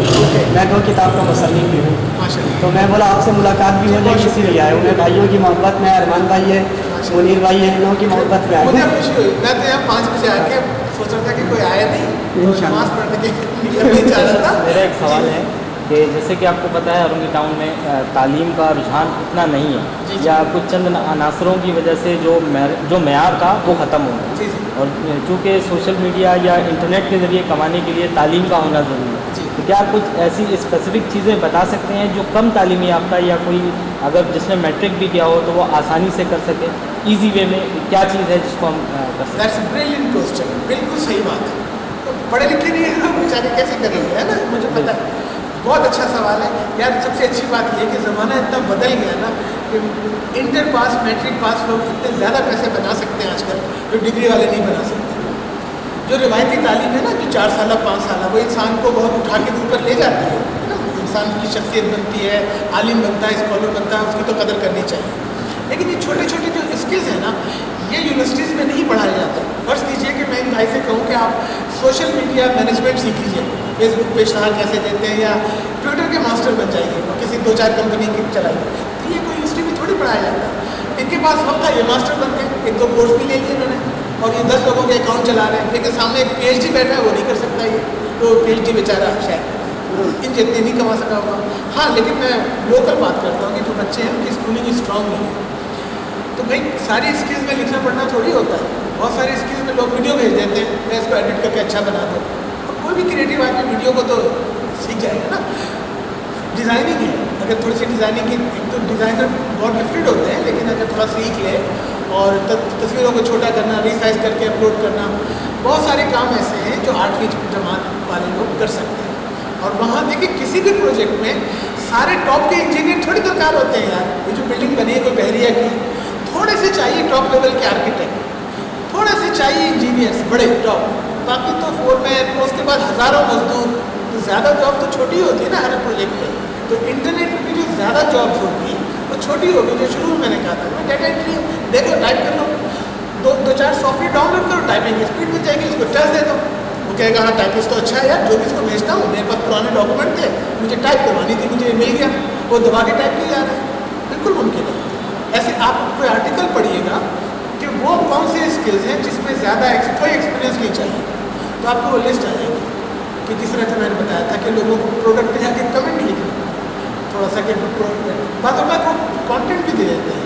Speaker 3: मैं 2 किताब का मुसन्निफ़ भी हूँ।
Speaker 2: माशाल्लाह।
Speaker 3: तो मैं बोला आपसे मुलाकात भी हो जाएगी, इसीलिए आया हूँ। मैं भाइयों की मोहब्बत में, अरमान भाई है, मुनीर भाई है, इन लोगों की मोहब्बत में आया
Speaker 2: मुझे
Speaker 3: हूँ।
Speaker 2: खुशी हुई। मैं तो यहाँ 5 बजे आके सोच रहा था कि कोई आया नहीं, तो नमाज़ पढ़ने के निकलने जा रहा था।
Speaker 4: मेरा एक सवाल है कि जैसे कि आपको पता है औरंगी टाउन में तालीम का रुझान इतना नहीं है, या कुछ चंद अनासरों की वजह से जो मेयार था वो ख़त्म हो गया।
Speaker 2: जी जी
Speaker 4: और चूँकि सोशल मीडिया या इंटरनेट के ज़रिए कमाने के लिए तालीम का होना ज़रूरी है,
Speaker 2: जी।
Speaker 4: तो क्या कुछ ऐसी स्पेसिफिक चीज़ें बता सकते हैं जो कम तालीमी याफ्ता या कोई अगर जिसने मैट्रिक भी किया हो तो वो आसानी से कर सके, ईजी वे में क्या चीज़ है जिसको हम कर सकते हैं?
Speaker 2: दैट्स ब्रिलियंट क्वेश्चन, बिल्कुल सही बात है। तो पढ़े लिखे नहीं है हम बेचारे कैसे करेंगे, है ना, मुझे पता है। बहुत अच्छा सवाल है यार। सबसे अच्छी बात यह है कि ज़माना इतना बदल गया ना कि इंटर पास मैट्रिक पास लोग इतने ज़्यादा पैसे बना सकते आज कल, जो डिग्री वाले नहीं बना सकते। जो रिवायती तालीम है ना, जो 4 साल 5 साल, वो इंसान को बहुत उठा के ऊपर ले जाती है ना, इंसान की शख्सियत बनती है, आलिम बनता है, स्कॉलर बनता है, उसकी तो कदर करनी चाहिए। लेकिन ये छोटे छोटे जो स्किल्स हैं ना, ये यूनिवर्सिटीज़ में नहीं पढ़ाए जाते। फर्ज कीजिए कि मैं इन भाई से कहूँ कि आप सोशल मीडिया मैनेजमेंट सीख लीजिए, फेसबुक पे इश्तहार कैसे देते हैं, या ट्विटर के मास्टर बन जाइए और किसी 2-4 कंपनी की चलाइए, तो ये कोई यूनिवर्सिटी में थोड़ी पढ़ाया जाता है। इनके पास वक्त था, ये मास्टर बन गए, 1-2 कोर्स भी ले लिए इन्होंने, और ये 10 लोगों के अकाउंट चला रहे हैं, लेकिन सामने एक PhD बैठा है, वो नहीं कर सकता ये, तो PhD बेचारा शायद इन जितने नहीं कमा सका होगा। हाँ, लेकिन मैं लोकल बात करता हूँ कि जो बच्चे हैं उनकी स्कूलिंग स्ट्रॉन्ग नहीं है, तो भाई सारी स्किल्स में लिखना पढ़ना थोड़ी होता है। बहुत सारी स्किल्स में लोग वीडियो भेज देते हैं, मैं इसको एडिट करके अच्छा बना दूँ, और कोई भी क्रिएटिव आदमी वीडियो को तो सीख जाएगा ना। डिज़ाइनिंग है, अगर थोड़ी सी डिज़ाइनिंग की, एक तो डिज़ाइनर बहुत डिफरेंट होते हैं, लेकिन अगर थोड़ा सीख ले और तस्वीरों को छोटा करना, रीसाइज करके अपलोड करना, बहुत सारे काम ऐसे हैं जो 8वीं जमात वाले लोग कर सकते हैं। और वहाँ देखिए किसी भी प्रोजेक्ट में सारे टॉप के इंजीनियर थोड़ी दरकार होते हैं यार। ये जो बिल्डिंग बनी है कोई बहरिया की, थोड़े से चाहिए टॉप लेवल के आर्किटेक्ट, थोड़े से चाहिए इंजीनियर्स बड़े टॉप, बाकी तो फोरमैन, उसके बाद हज़ारों मजदूर। तो ज़्यादा जॉब तो छोटी होती है ना हर प्रोजेक्ट में, तो इंटरनेट की जो ज़्यादा जॉब्स होगी वो छोटी होगी। जो शुरू में मैंने कहा था, मैं डाटा एंट्री देखो, टाइप कर लो, 2-4 सॉफ्टवेयर डाउनलोड करो, टाइपिंग की स्पीड मिल जाएगी, उसको टच दे दो, वो कहेगा हाँ टाइपिस्ट तो अच्छा है यार, जो भी इसको भेजता हूँ, मेरे पास पुराने डॉक्यूमेंट थे, मुझे टाइप करवानी थी, मुझे मिल गया, वो दबा के टाइप किया जा रहा है, बिल्कुल मुमकिन है। ऐसे आप कोई आर्टिकल पढ़िएगा कि वो कौन से स्किल्स हैं जिसमें ज़्यादा कोई एक्सपीरियंस नहीं चाहिए, तो आपको वो लिस्ट आ जाएगी। कि किस तरह से मैंने बताया था कि लोगों को प्रोडक्ट पे जाके कमेंट लिखना, थोड़ा सा कि बाद में को कंटेंट भी दे देते हैं,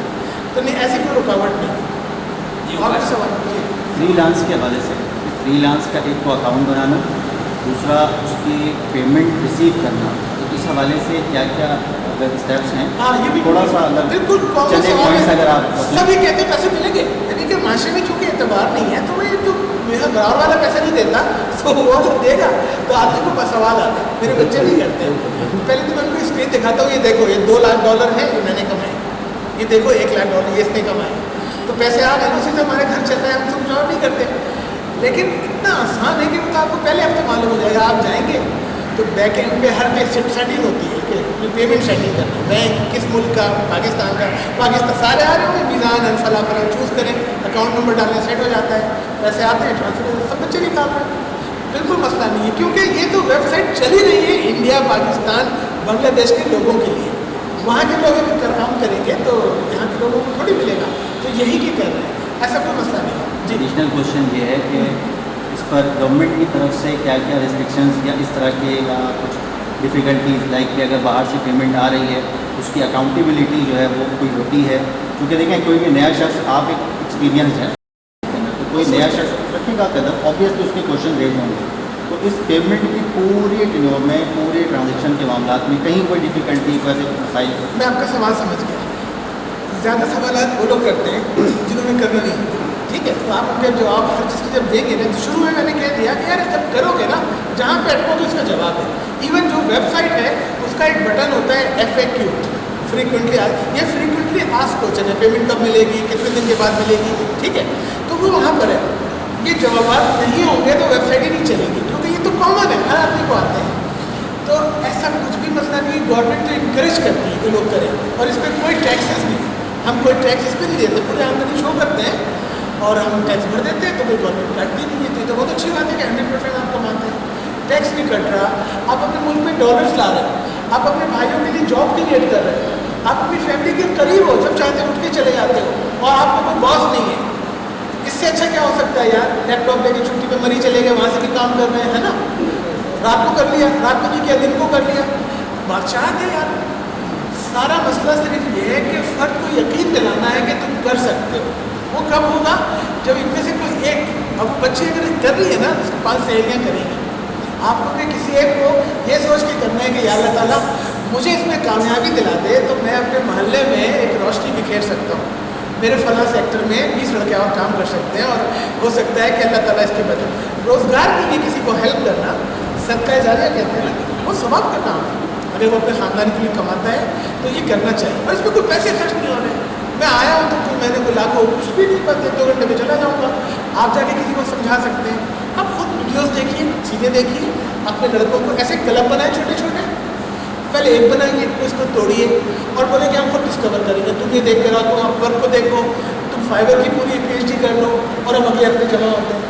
Speaker 2: तो नहीं ऐसी कोई रुकावट नहीं। और सवाल
Speaker 5: फ्रीलांस के हवाले से, फ्रीलांस का एक तो अकाउंट बनाना, दूसरा उसकी पेमेंट रिसीव करना, तो इस हवाले से क्या क्या अगर स्टेप्स हैं?
Speaker 2: हाँ, ये भी
Speaker 5: थोड़ा सा अगर
Speaker 2: बिल्कुल
Speaker 5: चंद पॉइंट्स अगर आप
Speaker 2: सभी कहते हैं पैसे मिलेंगे, यानी कि माशरे में चूँकि एतबार नहीं है, तो वही जो मेरा बराबर वाला पैसा नहीं देता, तो वो तो देगा, तो आदमी को सवाल आता है। मेरे बच्चे नहीं करते हैं, पहले तो मैं उनको स्क्रीन दिखाता हूँ, ये देखो ये $2 लाख है, ये मैंने कमाए, ये देखो $1 लाख ये इसने कमाए, तो पैसे आ गए, उसी से हमारे घर चल रहे हैं, हम सब जॉब नहीं करते। लेकिन इतना आसान है कि वो तो आपको पहले हफ्ते मालूम हो जाएगा। आप जाएंगे तो बैक एंड पे हर सेटिंग होती है कि पेमेंट सेटिंग करना, बैंक किस मुल्क का, पाकिस्तान का, पाकिस्तान सारे आ रहे होंगे, मीज़ान फला फला चूज़ करें, अकाउंट नंबर डालने सेट हो जाता है, पैसे आते हैं, ट्रांसफर हो, सब बच्चे निकाल रहे हैं, बिल्कुल मसला नहीं है। क्योंकि ये तो वेबसाइट चली रही है इंडिया, पाकिस्तान, बांग्लादेश के लोगों के लिए। वहाँ के लोग अगर काम करेंगे तो यहाँ के लोगों को थोड़ी मिलेगा, तो यही की कर रहे हैं, ऐसा कोई मसला नहीं है जी।
Speaker 5: एडिशनल क्वेश्चन ये है कि इस पर गवर्नमेंट की तरफ से क्या क्या रिस्ट्रिक्शंस या इस तरह के कुछ डिफ़िकल्टीज, लाइक कि अगर बाहर से पेमेंट आ रही है उसकी अकाउंटेबिलिटी जो है वो कोई होती है? क्योंकि देखें कोई भी नया शख्स, आप एक एक्सपीरियंस है, तो कोई नया शख्स रखेगा कदम, ऑब्वियसली उसके क्वेश्चन रेज होंगे, तो इस पेमेंट की पूरी टिनोर में, पूरे ट्रांजेक्शन के मामला में कहीं कोई डिफ़िकल्टी वैसे मसाइल?
Speaker 2: मैं आपका सवाल समझ गया। ज़्यादा सवाल वो लोग करते हैं जिन्होंने करना नहीं, ठीक है, तो आप उनके जवाब हर चीज़ की जब देंगे ना, तो शुरू में मैंने कह दिया कि यार जब करोगे ना, जहाँ पे अटकोगे उसका जवाब है। इवन जो वेबसाइट है उसका एक बटन होता है FAQ, फ्रीक्वेंटली, ये फ्रीक्वेंटली आस्क्ड क्वेश्चन है, पेमेंट कब मिलेगी, कितने दिन के बाद मिलेगी, ठीक है, तो वो वहाँ पर है। ये जवाब नहीं होंगे तो वेबसाइट ही नहीं चलेगी, क्योंकि ये तो कॉमन है, हर आदमी को आते हैं। तो ऐसा कुछ भी मसला नहीं, गवर्नमेंट तो इनकरेज करती है कि लोग करें, और इस पर कोई टैक्सेस नहीं, हम कोई टैक्स इस पर नहीं देते, पूरे आमदनी शो करते हैं और हम टैक्स भर देते हैं, तो कोई गवर्नमेंट काटती नहीं है, तो बहुत अच्छी बात है कि 100% आप कमाते हैं, टैक्स नहीं कट रहा, आप अपने मुल्क में डॉलर्स ला रहे हैं, आप अपने भाइयों के लिए जॉब क्रिएट कर रहे हैं, आप अपनी फैमिली के करीब हो, जब चाहते हैं उठ के चले जाते हो, और आपको कोई बॉस नहीं है। इससे अच्छा क्या हो सकता है यार? लैपटॉप लेके छुट्टी पे मरी चले गए, वहाँ से भी काम कर रहे हैं, है ना, रात को कर लिया, रात को नहीं किया, दिन को कर लिया, बादशाह है यार। सारा मसला सिर्फ ये है कि फ़र्द को यकीन दिलाना है कि तुम कर सकते हो। वो कब होगा? जब इनमें से कोई एक, अब बच्ची अगर कर रही है ना, तो उसके 5 सहेलियाँ करेंगी, आपको अपने किसी एक को ये सोच के करना है कि या अल्लाह ताला मुझे इसमें कामयाबी दिला दे, तो मैं अपने मोहल्ले में एक रोशनी बिखेर सकता हूँ, मेरे फला सेक्टर में 20 लड़के और काम कर सकते हैं, और हो सकता है कि अल्लाह ताला इसके बदले रोज़गार के लिए किसी को हेल्प करना, सदका जारिया कहते हैं, वो सवाब का काम है। अगर वो अपने ख़ानदान के लिए कमाता है तो ये करना चाहिए, और इसमें कोई पैसे खर्च नहीं हो रहे। मैं आया हूँ तो कोई मैंने कोई लाखों कुछ भी नहीं, बस 1-2 घंटे में चला जाऊँ। आप जाके किसी को समझा सकते हैं। आप खुद वीडियोस देखिए, चीज़ें देखिए, अपने लड़कों को ऐसे क्लब बनाए छोटे छोटे, पहले एक बनाइए, उसको तोड़िए और बोले कि हम खुद डिस्कवर करेंगे, तुम ये देख कर आओ, तुम अपवर्क को देखो, तुम फाइबर की पूरी PhD कर लो और हम अगले हफ्ते जमा होते हैं।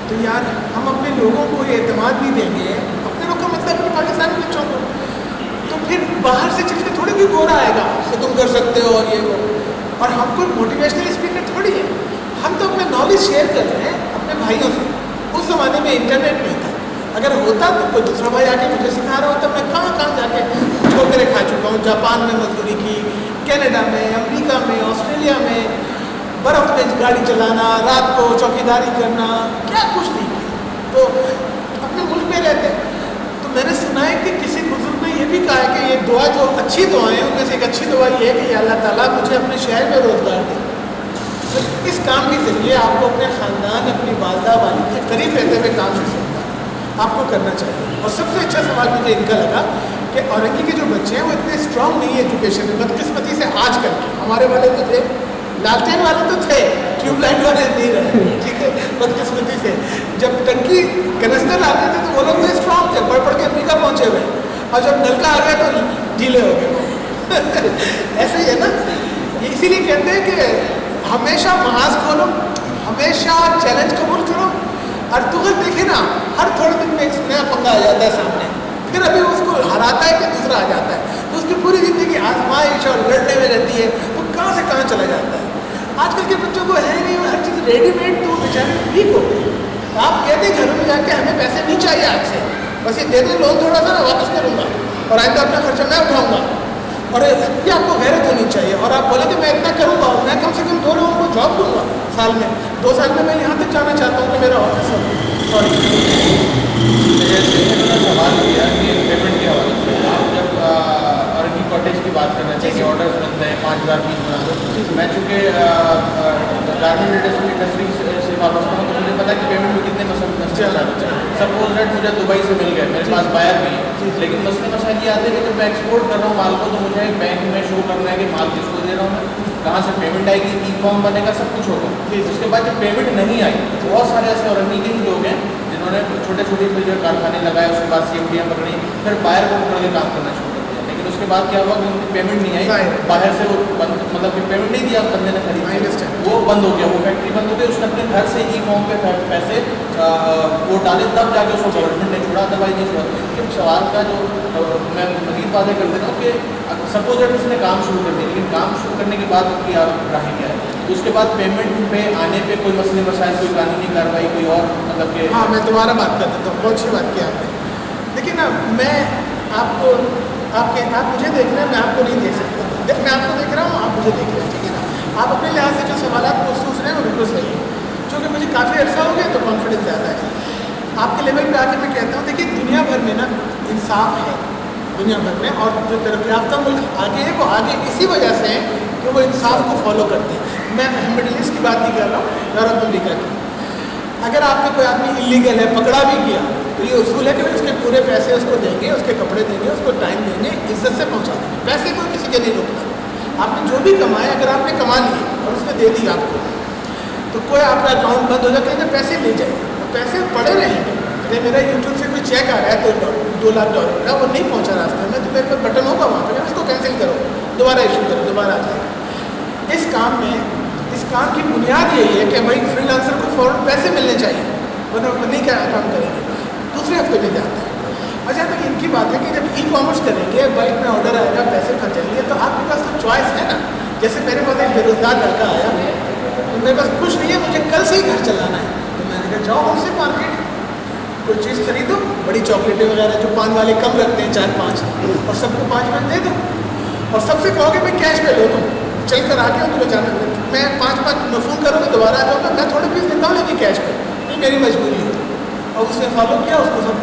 Speaker 2: तो यार हम अपने लोगों को ये एतमाद नहीं देंगे, अपने लोग का मतलब अपने पाकिस्तानी बच्चों को, तो फिर बाहर से चल के थोड़ी कोई गोरा आएगा कि तुम कर सकते हो और ये वो। और हम कोई मोटिवेशनल स्पीकर थोड़ी है, हम तो अपना नॉलेज शेयर कर रहे हैं अपने भाइयों से। उस ज़माने में इंटरनेट नहीं था, अगर होता तो कोई दूसरा भाई आके मुझे सिखा रहा होता, मैं कहाँ कहाँ जाके ठोकरें खा चुका हूँ। जापान में मजदूरी की, कनाडा में, अमेरिका में, ऑस्ट्रेलिया में, बर्फ़ में गाड़ी चलाना, रात को चौकीदारी करना, क्या कुछ नहीं किया, तो अपने मुल्क में रहते। तो मैंने सुना है कि किसी बुजुर्ग ने ये भी कहा है कि ये दुआ जो अच्छी दुआएं हैं उनमें से एक अच्छी दुआ ये है कि अल्लाह ताला मुझे अपने शहर में रोज़गार दे। तो इस काम के ज़रिए आपको अपने ख़ानदान, अपनी वालदा वालिद के करीब रहते हुए काम कर सकता है, आपको करना चाहिए। और सबसे अच्छा सवाल मुझे इनका लगा कि औरंगी के जो बच्चे हैं वो इतने स्ट्रॉन्ग नहीं है एजुकेशन में, बदकिस्मती से आज कल के। हमारे वाले तो थे, लालटेन वाले तो थे, ट्यूबलाइट वाले नहीं रहे, ठीक है, बदकिस्मती से। जब टंकी कनस्तर लाते थे तो वो लोग तो स्ट्रॉन्ग थे, पढ़ पढ़ के अमेरिका पहुँचे हुए, और जब नलका आ गया तो ढीले हो गए। ऐसे ही है ना, इसीलिए कहते हैं कि हमेशा महाज खोलो, हमेशा चैलेंज कबूल करो। अर्तुगल देखे ना, हर थोड़े दिन में एक नया पंगा आ जाता है सामने, फिर अभी उसको हराता है कि दूसरा आ जाता है, तो उसकी पूरी ज़िंदगी आजमाइश और लड़ने में रहती है, तो कहाँ से कहाँ चला जाता है। आजकल के बच्चों को है नहीं, हर चीज़ रेडीमेड, तो बेचारे वीक हो गए। आप कहते हैं घरों में जाके हमें पैसे नहीं चाहिए आज से, बस ये दे दें लोन थोड़ा सा, मैं वापस करूँगा और आइंदा अपना खर्चा मैं उठाऊँगा, और ये आपको गैरत होनी चाहिए। और आप बोले कि मैं इतना करूँगा, मैं कम से कम 2 लोगों को जॉब दूँगा साल में, 2 साल में मैं यहाँ तक जाना चाहता हूँ कि मेरा ऑफिस हो। सॉरी,
Speaker 6: सवाल किया कि पेमेंट के हवाले से आप जब औरंगी कॉटेज की बात करना चाहिए, ऑर्डर्स बनते हैं 5000 पीस बना दो। मैं चूँकि गारमेंट इंडस्ट्री से वाबस्ता हूँ, तो मुझे पता है कि पेमेंट में कितने मसले। सपोज डेट मुझे दुबई से मिल गए, मेरे पास बायर भी है, लेकिन मसले मसाइल ये आते हैं कि जब मैं एक्सपोर्ट कर रहा हूँ माल को, तो मुझे बैंक में शो करना है कि माल किसको दे रहा हूँ मैं, कहाँ से पेमेंट आएगी, ई-फॉर्म बनेगा, सब कुछ होगा। उसके बाद जब पेमेंट नहीं आई, बहुत सारे ऐसे औरंगी के ही लोग हैं जिन्होंने छोटे छोटे फिर जो कारखाने लगाए, उसके बाद CFDियाँ पकड़ी, फिर बायर को पकड़ के काम करना शुरू कर दिया। लेकिन उसके बाद क्या हुआ कि उनकी पेमेंट नहीं आई, बाहर से वो मतलब कि पेमेंट नहीं दिया बंदे ने खरीद, वो बंद हो गया, वो फैक्ट्री बंद हो गई, उसने अपने घर से ई-फॉर्म पे पैसे वो डाले, तब जाके उसको गवर्नमेंट ने छोड़ा, अदरवाइज नहीं छोड़ा। तो सवाल का जो मैं मजीद बातें कर देता हूँ कि सपोज दैट उसने काम शुरू कर दिया, लेकिन काम शुरू करने के बाद उसकी राह क्या है, उसके बाद पेमेंट पे आने पे कोई मसले मसाइल, कोई कानूनी कार्रवाई, कोई और मतलब कि।
Speaker 2: हाँ, मैं दोबारा बात कर देता हूँ, बहुत अच्छी बात की आपने। देखिए ना, मैं आपको आप मुझे देख रहे हैं, मैं आपको नहीं देख सकता, मैं आपको देख रहा हूँ, आप मुझे देख रहे हैं, ठीक है ना। आप अपने लिहाज से जो सवाल पूछ रहे हैं वो बिल्कुल सही है, क्योंकि मुझे काफ़ी अर्सा हो गया तो कॉन्फिडेंस ज़्यादा है। आपके लेवल पे आके मैं कहता हूँ, देखिए दुनिया भर में ना इंसाफ है, दुनिया भर में, और जो तरक्की याफ्ता मुल्क आगे है वो आगे इसी वजह से है कि वो इंसाफ को फॉलो करते हैं। मैं मिडिल ईस्ट की बात नहीं कर रहा हूँ, यूरोप अमेरिका की। अगर आपका कोई आदमी इलीगल है, पकड़ा भी किया, तो ये उसूल है कि उसके पूरे पैसे उसको देंगे, उसके कपड़े देंगे, उसको टाइम देंगे, इज्जत से पहुँचा देंगे, पैसे कोई किसी के नहीं रोकता। आपने जो भी कमाया, अगर आपने कमा लिए और उसने दे दी आपको, तो कोई आपका अकाउंट बंद हो जाए, कहीं पैसे ले जाए, तो पैसे पड़े रहेंगे। अगर मेरा यूट्यूब से कोई चेक आ रहा है तो $2 लाख का, वो नहीं पहुँचा रास्ते में, तो मेरे पर बटन होगा वहाँ पर, उसको कैंसिल करो, दोबारा इशू करो, दोबारा आ जाएगा। इस काम की बुनियाद यही है कि भाई फ्रीलांसर को फ़ौरन पैसे मिलने चाहिए, वरना नहीं क्या काम करेंगे, दूसरे हफ्ते में जाता है। अच्छा, तो इनकी बात है कि जब ई-कॉमर्स करेंगे, बाइक में ऑर्डर आएगा, पैसे फंस जाएंगे, तो आपके पास तो चॉइस है ना। जैसे मेरे पास एक बेरोजगार लड़का आया, तो मेरे पास कुछ नहीं है, मुझे कल से ही घर चलाना है, तो मैंने कहा जाओ हमसे मार्केट, कोई चीज़ खरीदो, बड़ी चॉकलेटें वगैरह जो पान वाले कम रखते हैं 4-5, और सबको 5 मिनट दे दो, और सबसे कहोगे मैं कैश पे लो, तुम चल कर आके हो, तुम्हें जाना, मैं 5 फ़ोन करूँगा, दोबारा आ जाऊँगा, मैं थोड़े पीस देता हूँ, लेकिन कैश पे, ये मेरी मजबूरी है। और उसने फॉलो किया, उसको सब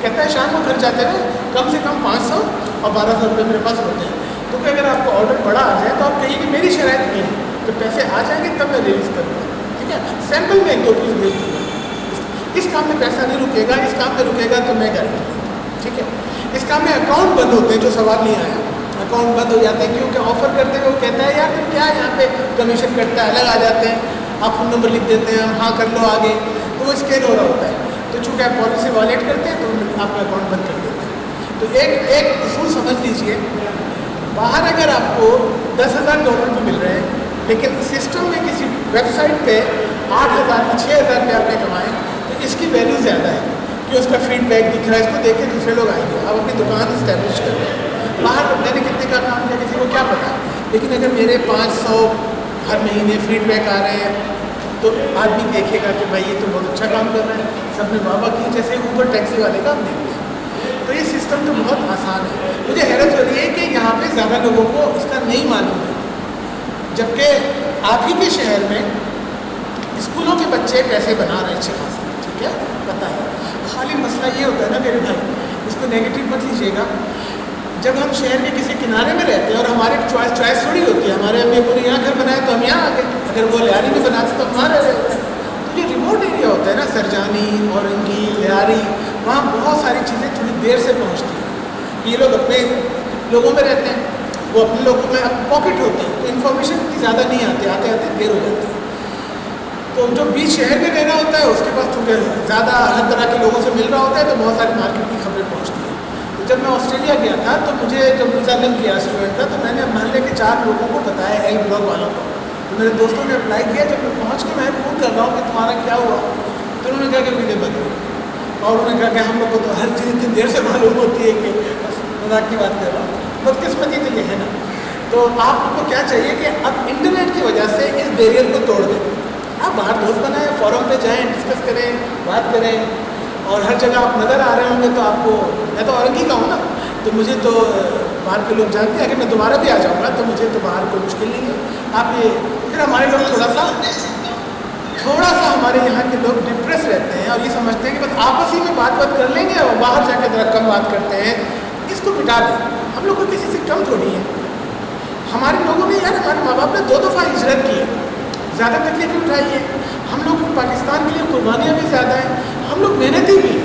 Speaker 2: कहता है शाम को घर जाते हुए कम से कम 500 और 1200 रुपये मेरे पास होते हैं। तो कि अगर आपको ऑर्डर बड़ा आ जाए तो आप कहिए कि मेरी शराइत ये है, तो पैसे आ जाएंगे तब मैं रिलीज़ करूँगा, ठीक है। सैम्पल में 2 पीस भेज दूँगा, इस काम में पैसा नहीं रुकेगा, इस काम में रुकेगा तो मैं गारंटी, ठीक है। इस काम में अकाउंट बंद होते हैं, जो सवाल नहीं आया, अकाउंट बंद हो जाते हैं, क्योंकि ऑफ़र करते हुए वो कहता है यार तुम क्या यहाँ पे कमीशन कटता है, अलग आ जाते हैं। आप फ़ोन नंबर लिख देते हैं, हम हाँ कर लो आगे, तो वो स्कैन हो रहा होता है। तो चूँकि आप पॉलिसी वॉलेट करते हैं तो आपका अकाउंट बंद कर देते हैं। तो एक उसूल समझ लीजिए, बाहर अगर आपको $10,000 भी मिल रहे हैं, लेकिन सिस्टम में किसी वेबसाइट पे 8,000 या 6,000 रुपये आपने कमाए, तो इसकी वैल्यू ज़्यादा है कि उसका फीडबैक दिख रहा है, इसको देख के दूसरे लोग आएंगे, आप अपनी दुकान इस्टेब्लिश कर रहे हैं। बाहर मैंने कितने का काम किया किसी को क्या पता, लेकिन अगर मेरे 500 हर महीने फीडबैक आ रहे हैं तो आदमी देखेगा कि भाई ये तो बहुत अच्छा काम कर रहे हैं, सबने वाह वाह की, जैसे ऊबर टैक्सी वाले का आप देखते। तो ये सिस्टम तो बहुत आसान है। मुझे हैरत हो रही है कि यहाँ पे ज़्यादा लोगों को इसका नहीं मालूम है, जबकि आप ही के शहर में स्कूलों के बच्चे पैसे बना रहे हैं अच्छे खासे, ठीक है, पता है। खाली मसला ये होता है ना मेरे भाई, इसको नेगेटिव मत लीजिएगा, जब हम शहर के किसी किनारे में रहते हैं और हमारे चॉइस थोड़ी होती है, हमारे अम्मी अबू ने यहाँ घर बनाया तो हम यहाँ आ गए, अगर वो लियारी में बनाते तो हम वहाँ रह रहे हैं। तो ये रिमोट एरिया होता है ना, सरजानी, औरंगी, लियारी, वहाँ बहुत सारी चीज़ें थोड़ी देर से पहुँचती हैं। ये लोग अपने लोगों में रहते हैं, वो अपने लोगों में अब पॉकेट होती है, तो इन्फॉर्मेशन इतनी ज़्यादा नहीं आती, आते आते देर हो जाती है। तो जो बीच शहर में रहना होता है उसके पास चूँकि ज़्यादा हर तरह के लोगों से मिल रहा होता है, तो बहुत सारी मार्केट की खबरें पहुँचती हैं। तो जब मैं ऑस्ट्रेलिया गया था तो मुझे जब वीज़ा लग गया स्टूडेंट था, तो मैंने महल्ले के 4 लोगों को बताया, एल ब्लॉक वालों को। तो मेरे दोस्तों ने अप्लाई किया, जब मैं पहुँच के मैं फ़ोन कर रहा हूँ कि तुम्हारा क्या हुआ, तो उन्होंने कहा कि वीज़े बंद हो, और उन्होंने कहा कि हम लोग को तो हर चीज़ इतनी देर से मालूम होती है कि बस मजाक की बात कर रहा हूँ। बदकिस्मती तो ये है ना। तो आपको क्या चाहिए कि अब इंटरनेट की वजह से इस बैरियर को तोड़ दें। आप बाहर दोस्त बनाएं, फोरम पे जाएं, डिस्कस करें, बात करें, और हर जगह आप नज़र आ रहे होंगे तो आपको, मैं तो औरंगी का हूँ ना, तो मुझे तो बाहर के लोग जानते हैं, अगर मैं दोबारा भी आ जाऊँगा तो मुझे तो बाहर कोई मुश्किल नहीं है। आप ये फिर हमारे लोग थोड़ा सा हमारे यहाँ के लोग डिप्रेस रहते हैं और ये समझते हैं कि बस आपस ही में बात कर लेंगे और बाहर जाके ज़रा कम बात करते हैं, इसको मिटा दें। हम लोग को किसी से कम थोड़ी है। हमारे लोगों ने यार, हमारे माँ बाप ने 2 दफ़ा हिजरत की है, ज़्यादा तकलीफ उठाई है। हम लोग पाकिस्तान के लिए कुर्बानियाँ भी ज़्यादा हैं, हम लोग मेहनती भी,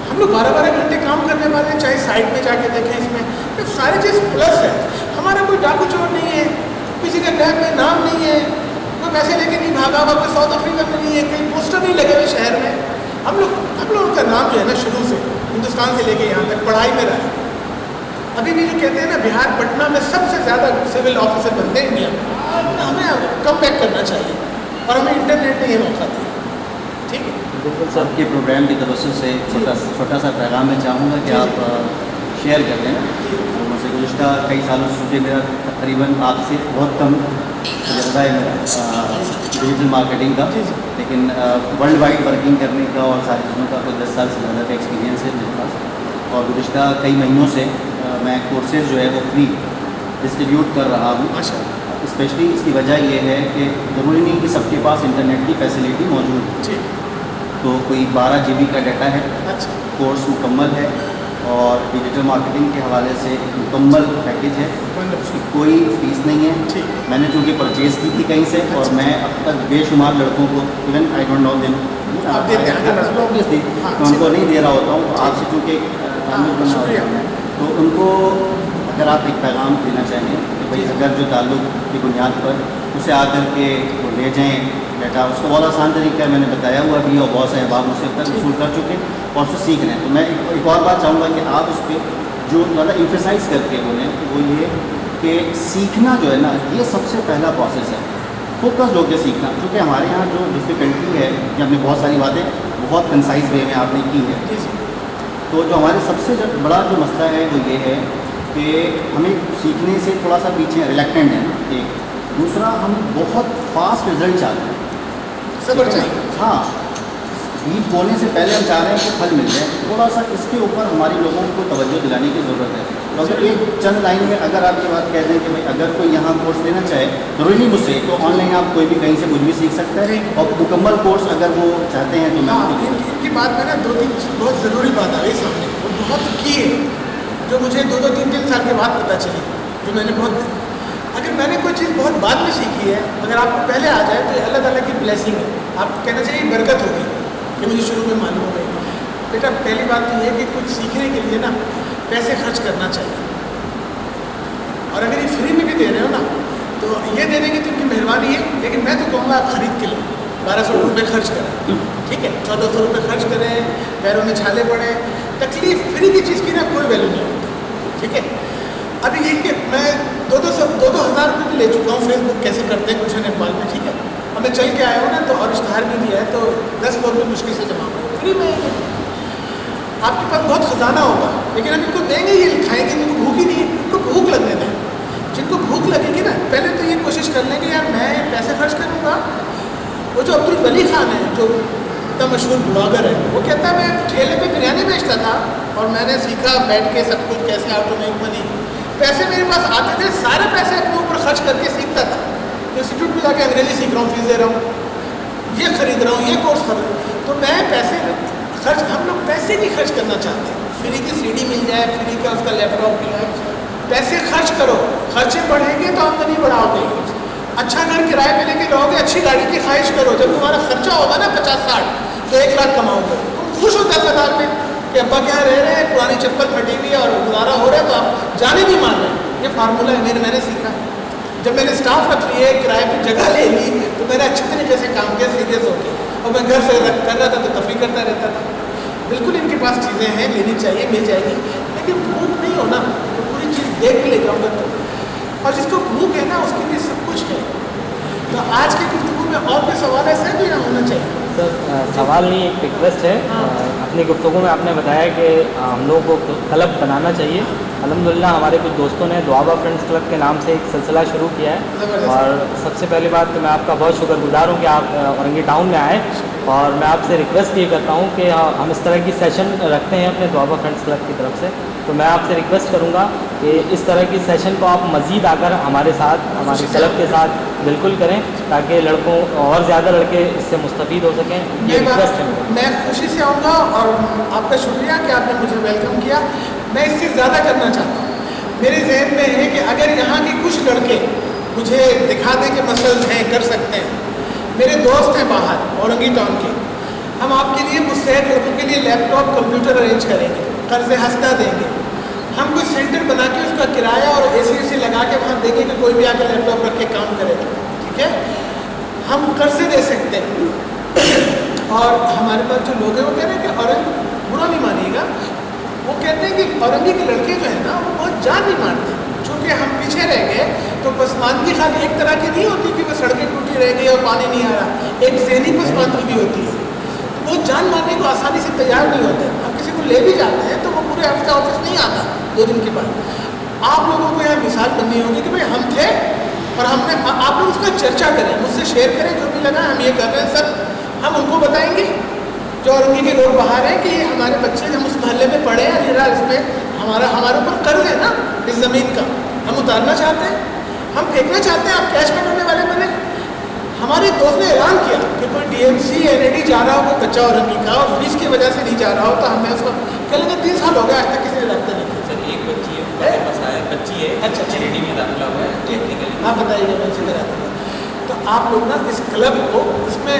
Speaker 2: हम लोग 12-12 घंटे काम करने वाले हैं, चाहे साइड में जाके देखें, इसमें ये सारी चीज़ प्लस है। हमारा कोई डाकू चोर नहीं है, किसी के टैग में नाम नहीं है, कोई पैसे लेके नहीं भागा हुआ, कोई साउथ अफ्रीका में नहीं है, कहीं पोस्टर नहीं लगे हुए शहर में। हम लोग का नाम जो है ना शुरू से हिंदुस्तान से लेके यहाँ तक पढ़ाई में रहा है। अभी भी जो कहते हैं ना, बिहार पटना में सबसे ज़्यादा सिविल ऑफिसर बनते हैं इंडिया में, तो हमें कम बैक करना चाहिए और हमें इंटरनेट ने ये मौका दिया। ठीक है,
Speaker 5: बिल्कुल सर। आपके प्रोग्राम की तवज्जो से छोटा सा पैगाम मैं चाहूँगा कि आप शेयर कर दें। मुझसे गुज़िश्ता कई सालों से मुझे मेरा तकरीबन आपसे बहुत कम तजर्बा है मेरा डिजिटल मार्केटिंग का, लेकिन वर्ल्ड वाइड वर्किंग करने का और सारी चीज़ों का कोई 10 साल से ज़्यादा का एक्सपीरियंस है मेरे पास। और गुज़िश्ता कई महीनों से मैं कोर्सेज जो है वो फ्री डिस्ट्रीब्यूट कर रहा हूँ। स्पेशली इसकी वजह ये है कि ज़रूरी नहीं कि सबके पास इंटरनेट की फैसिलिटी मौजूद है। तो कोई 12 GB का डाटा है, कोर्स मुकम्मल है और डिजिटल मार्केटिंग के हवाले से एक मुकम्मल पैकेज है, उसकी कोई फीस नहीं है। मैंने चूँकि परचेज़ की थी कहीं से, और मैं अब तक बेशुमार लड़कों को, even I don't know them, obviously मैं उनको नहीं दे रहा होता हूँ। आपसे चूँकि तो उनको अगर आप एक पैगाम देना चाहें कि भाई अगर जो ताल्लुक़ की बुनियाद पर उसे आकर के वो ले जाएँ डाटा, उसका बहुत आसान तरीका है, मैंने बताया हुआ भी और बहुत से अहबाब मुझसे अब तक वसूल कर चुके और उससे सीख रहे हैं। तो मैं एक और बात चाहूँगा कि आप उस पर जो ज़्यादा इम्फेसाइज़ करके बोलें, वो ये कि सीखना जो है ना, ये सबसे पहला प्रोसेस है, फोकस होकर सीखना। क्योंकि हमारे यहाँ जो डिफ़िकल्टी है कि हमने बहुत सारी बातें बहुत कंसाइज वे में आपने की है, तो जो हमारे सबसे बड़ा जो मसला है वो ये है कि हमें सीखने से थोड़ा सा पीछे रिलेक्टेंट है ना। एक दूसरा, हम बहुत फास्ट रिजल्ट चाहते हैं,
Speaker 2: सब्र चाहिए।
Speaker 5: हाँ, बीज बोने से पहले हम चाह रहे हैं कि फल मिल जाए। थोड़ा सा इसके ऊपर हमारी लोगों को तवज्जो दिलाने की ज़रूरत है। तो अगर एक चंद लाइन में अगर आप ये बात कह दें कि भाई अगर कोई यहाँ कोर्स लेना चाहे, जरूरी नहीं मुझसे, तो ऑनलाइन आप कोई भी कहीं से कुछ भी सीख सकता है, और मुकम्मल कोर्स अगर वो चाहते हैं तो मैं
Speaker 2: इनकी बात में ना 2-3 बहुत ज़रूरी बात आ गई सामने, वो बहुत की है, जो मुझे 2-3 साल के बाद पता चली, जो मैंने बहुत, अगर मैंने कोई चीज़ बहुत बाद में सीखी है, अगर आपको पहले आ जाए तो अल्लाह ताला की ब्लेसिंग है। आप कहना चाहिए बरकत होगी कि मुझे शुरू में मालूम हो गई। बेटा पहली बात तो ये कि कुछ सीखने के लिए ना पैसे खर्च करना चाहिए, और अगर ये फ्री में भी दे रहे हो ना तो ये देने की तो उनकी मेहरबानी है, लेकिन मैं तो कहूँगा आप ख़रीद के लो। 1200 रुपये खर्च करें, ठीक है, 1400 रुपये खर्च करें, पैरों में छाले पड़े, तकलीफ फ्री की चीज़ की ना कोई वैल्यू नहीं होती, ठीक है। अभी ये कि मैं 2-2 हज़ार रुपये भी ले चुका हूँ फेसबुक कैसे करते हैं गुलशन इकबाल में, ठीक है। अब मैं चल के आया हूँ ना तो और इश्तहार भी दिया है तो 10 लोग भी मुश्किल से जमा हुए फ्री में। आपके पास बहुत खजाना होगा लेकिन हम इनको देंगे, ये खाएंगे, इनको भूख ही नहीं है, इनको भूख लगने दें। जिनको भूख लगेगी ना पहले तो ये कोशिश कर लेंगे यार मैं पैसे खर्च करूँगा। वो जो अब्दुल वली खान है जो इतना मशहूर ब्लॉगर है, वो कहता है मैं ठेले पे बिरयानी बेचता था और मैंने सीखा बैठ के सब कुछ कैसे ऑटोमेटिक मनी, पैसे मेरे पास आते थे, सारे पैसे अपने ऊपर खर्च करके सीखता था। इंस्टीट्यूट में जाके अंग्रेजी सीख रहा हूँ, फीस दे रहा हूँ, ये खरीद रहा हूँ, ये कोर्स कर रहा हूँ, तो मैं पैसे खर्च, हम लोग पैसे नहीं खर्च करना चाहते। फ्री की सीडी मिल जाए, फ्री का उसका लैपटॉप मिल जाए, पैसे खर्च करो, खर्चे बढ़ेंगे तो आमदनी बढ़ाओगे। अच्छा घर किराए पे लेके रहोगे, अच्छी गाड़ी की ख्वाहिश करो, जब तुम्हारा खर्चा होगा ना 50-60 तो 1 लाख कमाओगे, तुम खुश हो 10,000 में कि अब्बा क्या रह रहे हैं, पुरानी चप्पल फटी हुई है और गुजारा हो रहा है तो आप जाने भी मान रहे हैं। ये फार्मूला है मैंने सीखा। जब मैंने स्टाफ रख लिए, किराए पर जगह ले ली तो मैंने अच्छे तरीके से काम किया सीरियस होकर, और मैं घर से कर रहा था तो तफरी करता रहता था। बिल्कुल इनके पास चीज़ें हैं, लेनी चाहिए, मिल जाएगी, लेकिन भूख नहीं हो ना तो पूरी चीज़ देख के ले जाऊँगा तो, और जिसको भूख है ना उसके लिए सब कुछ है। तो आज की गुफ्तगू में और भी सवाल ऐसे हैं जो यहाँ होना चाहिए।
Speaker 4: सर सवाल नहीं, एक रिक्वेस्ट है। अपनी गुफ्तगू में आपने बताया कि हम लोगों को क्लब बनाना चाहिए। अल्हम्दुलिल्लाह हमारे कुछ दोस्तों ने दुआबा फ्रेंड्स क्लब के नाम से एक सिलसिला शुरू किया है, और सबसे पहली बात तो मैं आपका बहुत शुक्रगुजार हूँ कि आप औरंगी टाउन में आए, और मैं आपसे रिक्वेस्ट ये करता हूँ कि हम इस तरह की सेशन रखते हैं अपने दुआबा फ्रेंड्स क्लब की तरफ से, तो मैं आपसे रिक्वेस्ट करूँगा कि इस तरह की सेशन को आप मज़ीद आकर हमारे साथ, हमारे क्लब के साथ बिल्कुल करें, ताकि लड़कों और ज़्यादा लड़के इससे मुस्तफ़ीद हो सकें। ये रिक्वेस्ट है।
Speaker 2: मैं खुशी से आऊँगा और आपका शुक्रिया कि आपने मुझे वेलकम किया। मैं इससे ज़्यादा करना चाहता हूँ। मेरे जहन में है कि अगर यहाँ के कुछ लड़के मुझे दिखा दें कि मसल्स हैं, कर सकते हैं। मेरे दोस्त हैं बाहर औरंगी टाउन के, हम आपके लिए मुस्तैद लड़कों के लिए लैपटॉप कंप्यूटर अरेंज करेंगे, कर्ज़ हस्ता देंगे, हम कोई सेंटर बना के उसका किराया और AC लगा के वहाँ देंगे कि कोई भी आकर लैपटॉप रख के काम करेगा, ठीक है। हम कर्ज़े दे सकते हैं। और हमारे पास जो लोग हैं वो कह रहे हैं कि औरंग, बुरा नहीं मानिएगा, वो कहते हैं कि औरंगी के लड़के जो है ना वो बहुत जान नहीं मारते, चूँकि हम पीछे रह गए तो पसमानगी खाली एक तरह की नहीं होती कि वो सड़कें टूटी रह गई और पानी नहीं आ रहा, एक ज़हनी पसमानगी भी होती है। वो जान मारने को आसानी से तैयार नहीं होते। हम किसी को ले भी जाते हैं तो वो पूरे हफ्ते ऑफिस नहीं आता, 2 दिन के बाद। आप लोगों को यहाँ मिसाल बननी होगी कि भाई हम थे और हमने, आप लोग उसका चर्चा करें, मुझसे शेयर करें जो भी लगा, हम ये कर रहे हैं सर, हम उनको बताएंगे जो औरंगी के लोग बाहर हैं कि ये हमारे बच्चे हम उस मोहल्ले में पढ़े हैं, निरा इसमें हमारे ऊपर कर्ज है ना इस ज़मीन का, हम उतारना चाहते हैं, हम फेंकना चाहते हैं, आप कैश में करने वाले बने। हमारे दोस्त ने ऐलान किया कि कोई DMC NAD जा रहा हो कोई बच्चा औरंगी का और फीस की वजह से नहीं जा रहा हो तो हमें उसको कह लेंगे 3 साल हो गए आज तक किसी ने रखते नहीं।
Speaker 1: सर एक बच्ची है, मेरे पास आया, बच्ची है,
Speaker 2: अच्छा
Speaker 1: NAD में दाखिला हुआ है, टेक्निकली।
Speaker 2: हाँ बताइए, मैं इसे कराता हूँ। तो आप लोग ना इस क्लब को इसमें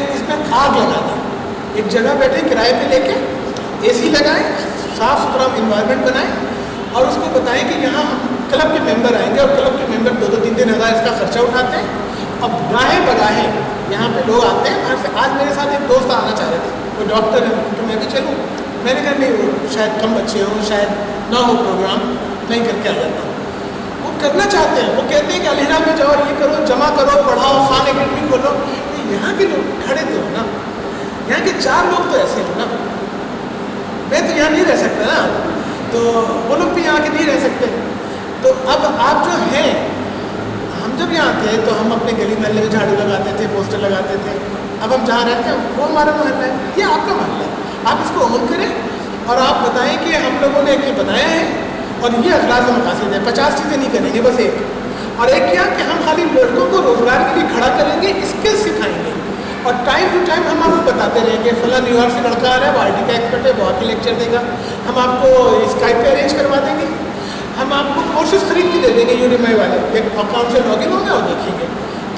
Speaker 2: आग लगा दें, एक जगह बैठे किराए पे लेके, AC लगाएं, साफ़ सुथरा इन्वायरमेंट बनाएं और उसको बताएं कि यहाँ हम क्लब के मेंबर आएंगे और क्लब के मेंबर 2-3 हज़ार इसका खर्चा उठाते हैं। अब गाहे बगाहे यहाँ पे लोग आते हैं बाहर से। आज मेरे साथ एक दोस्त आना चाह रहे थे, वो डॉक्टर है, तो मैं भी चलूँ, मैंने कहा नहीं, वो शायद कम बच्चे हों, शायद ना हो प्रोग्राम, नहीं करके आ जाता हूँ। वो करना चाहते हैं, वो कहते हैं कि अलहरा में जाओ, ये करो, जमा करो, पढ़ाओ, खान अकेडमी खोलो। यहाँ के लोग खड़े तो हो ना, यहाँ के 4 लोग तो ऐसे हो ना, मैं तो यहाँ नहीं रह सकता ना, तो वो लोग भी यहाँ के नहीं रह सकते। तो अब आप जो हैं, हम जब यहाँ थे तो हम अपने गली मोहल्ले में झाड़ू लगाते थे, पोस्टर लगाते थे। अब हम जहाँ रहते हैं वो हमारा मोहल्ला है, ये आपका मोहल्ला है, आप इसको अमल करें और आप बताएं कि हम लोगों ने एक बनाया है और ये अखलाक मकासद है। 50 चीज़ें नहीं करेंगे, बस एक, और एक क्या कि हम खाली लड़कों को रोज़गार के लिए खड़ा करेंगे, स्किल सिखाएंगे और टाइम टू टाइम हम आपको बताते रहेंगे फला न्यूयॉर्क से लड़का आ रहा है, वो IT का एक्सपर्ट है, वो आके लेक्चर देगा, हम आपको स्काइप पे अरेंज करवा देंगे, हम आपको कोर्सेज खरीद के दे देंगे यूनिमाई वाले, एक अकाउंट से लॉगिन होंगे और देखेंगे,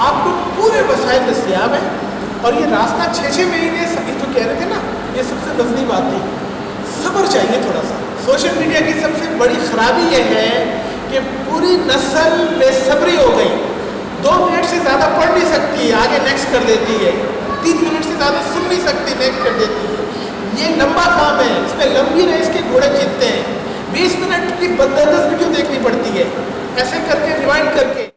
Speaker 2: आपको पूरे वसाइल दस्तियाब है। और ये रास्ता 6-6 महीने सभी जो कह रहे थे ना, ये सबसे वजनी बात थी, सब्र चाहिए थोड़ा सा। सोशल मीडिया की सबसे बड़ी ख़राबी ये है कि पूरी नस्ल बेसब्री हो गई, 2 मिनट से ज़्यादा पढ़ नहीं सकती, आगे नेक्स्ट कर देती है, 3 मिनट ज़्यादा सुन नहीं सकती, नेक कर देती है। ये लंबा काम है, इसमें लंबी रेस के घोड़े जीतते हैं। 20 मिनट की 10-10 वीडियो देखनी पड़ती है, ऐसे करके रिवाइंड करके।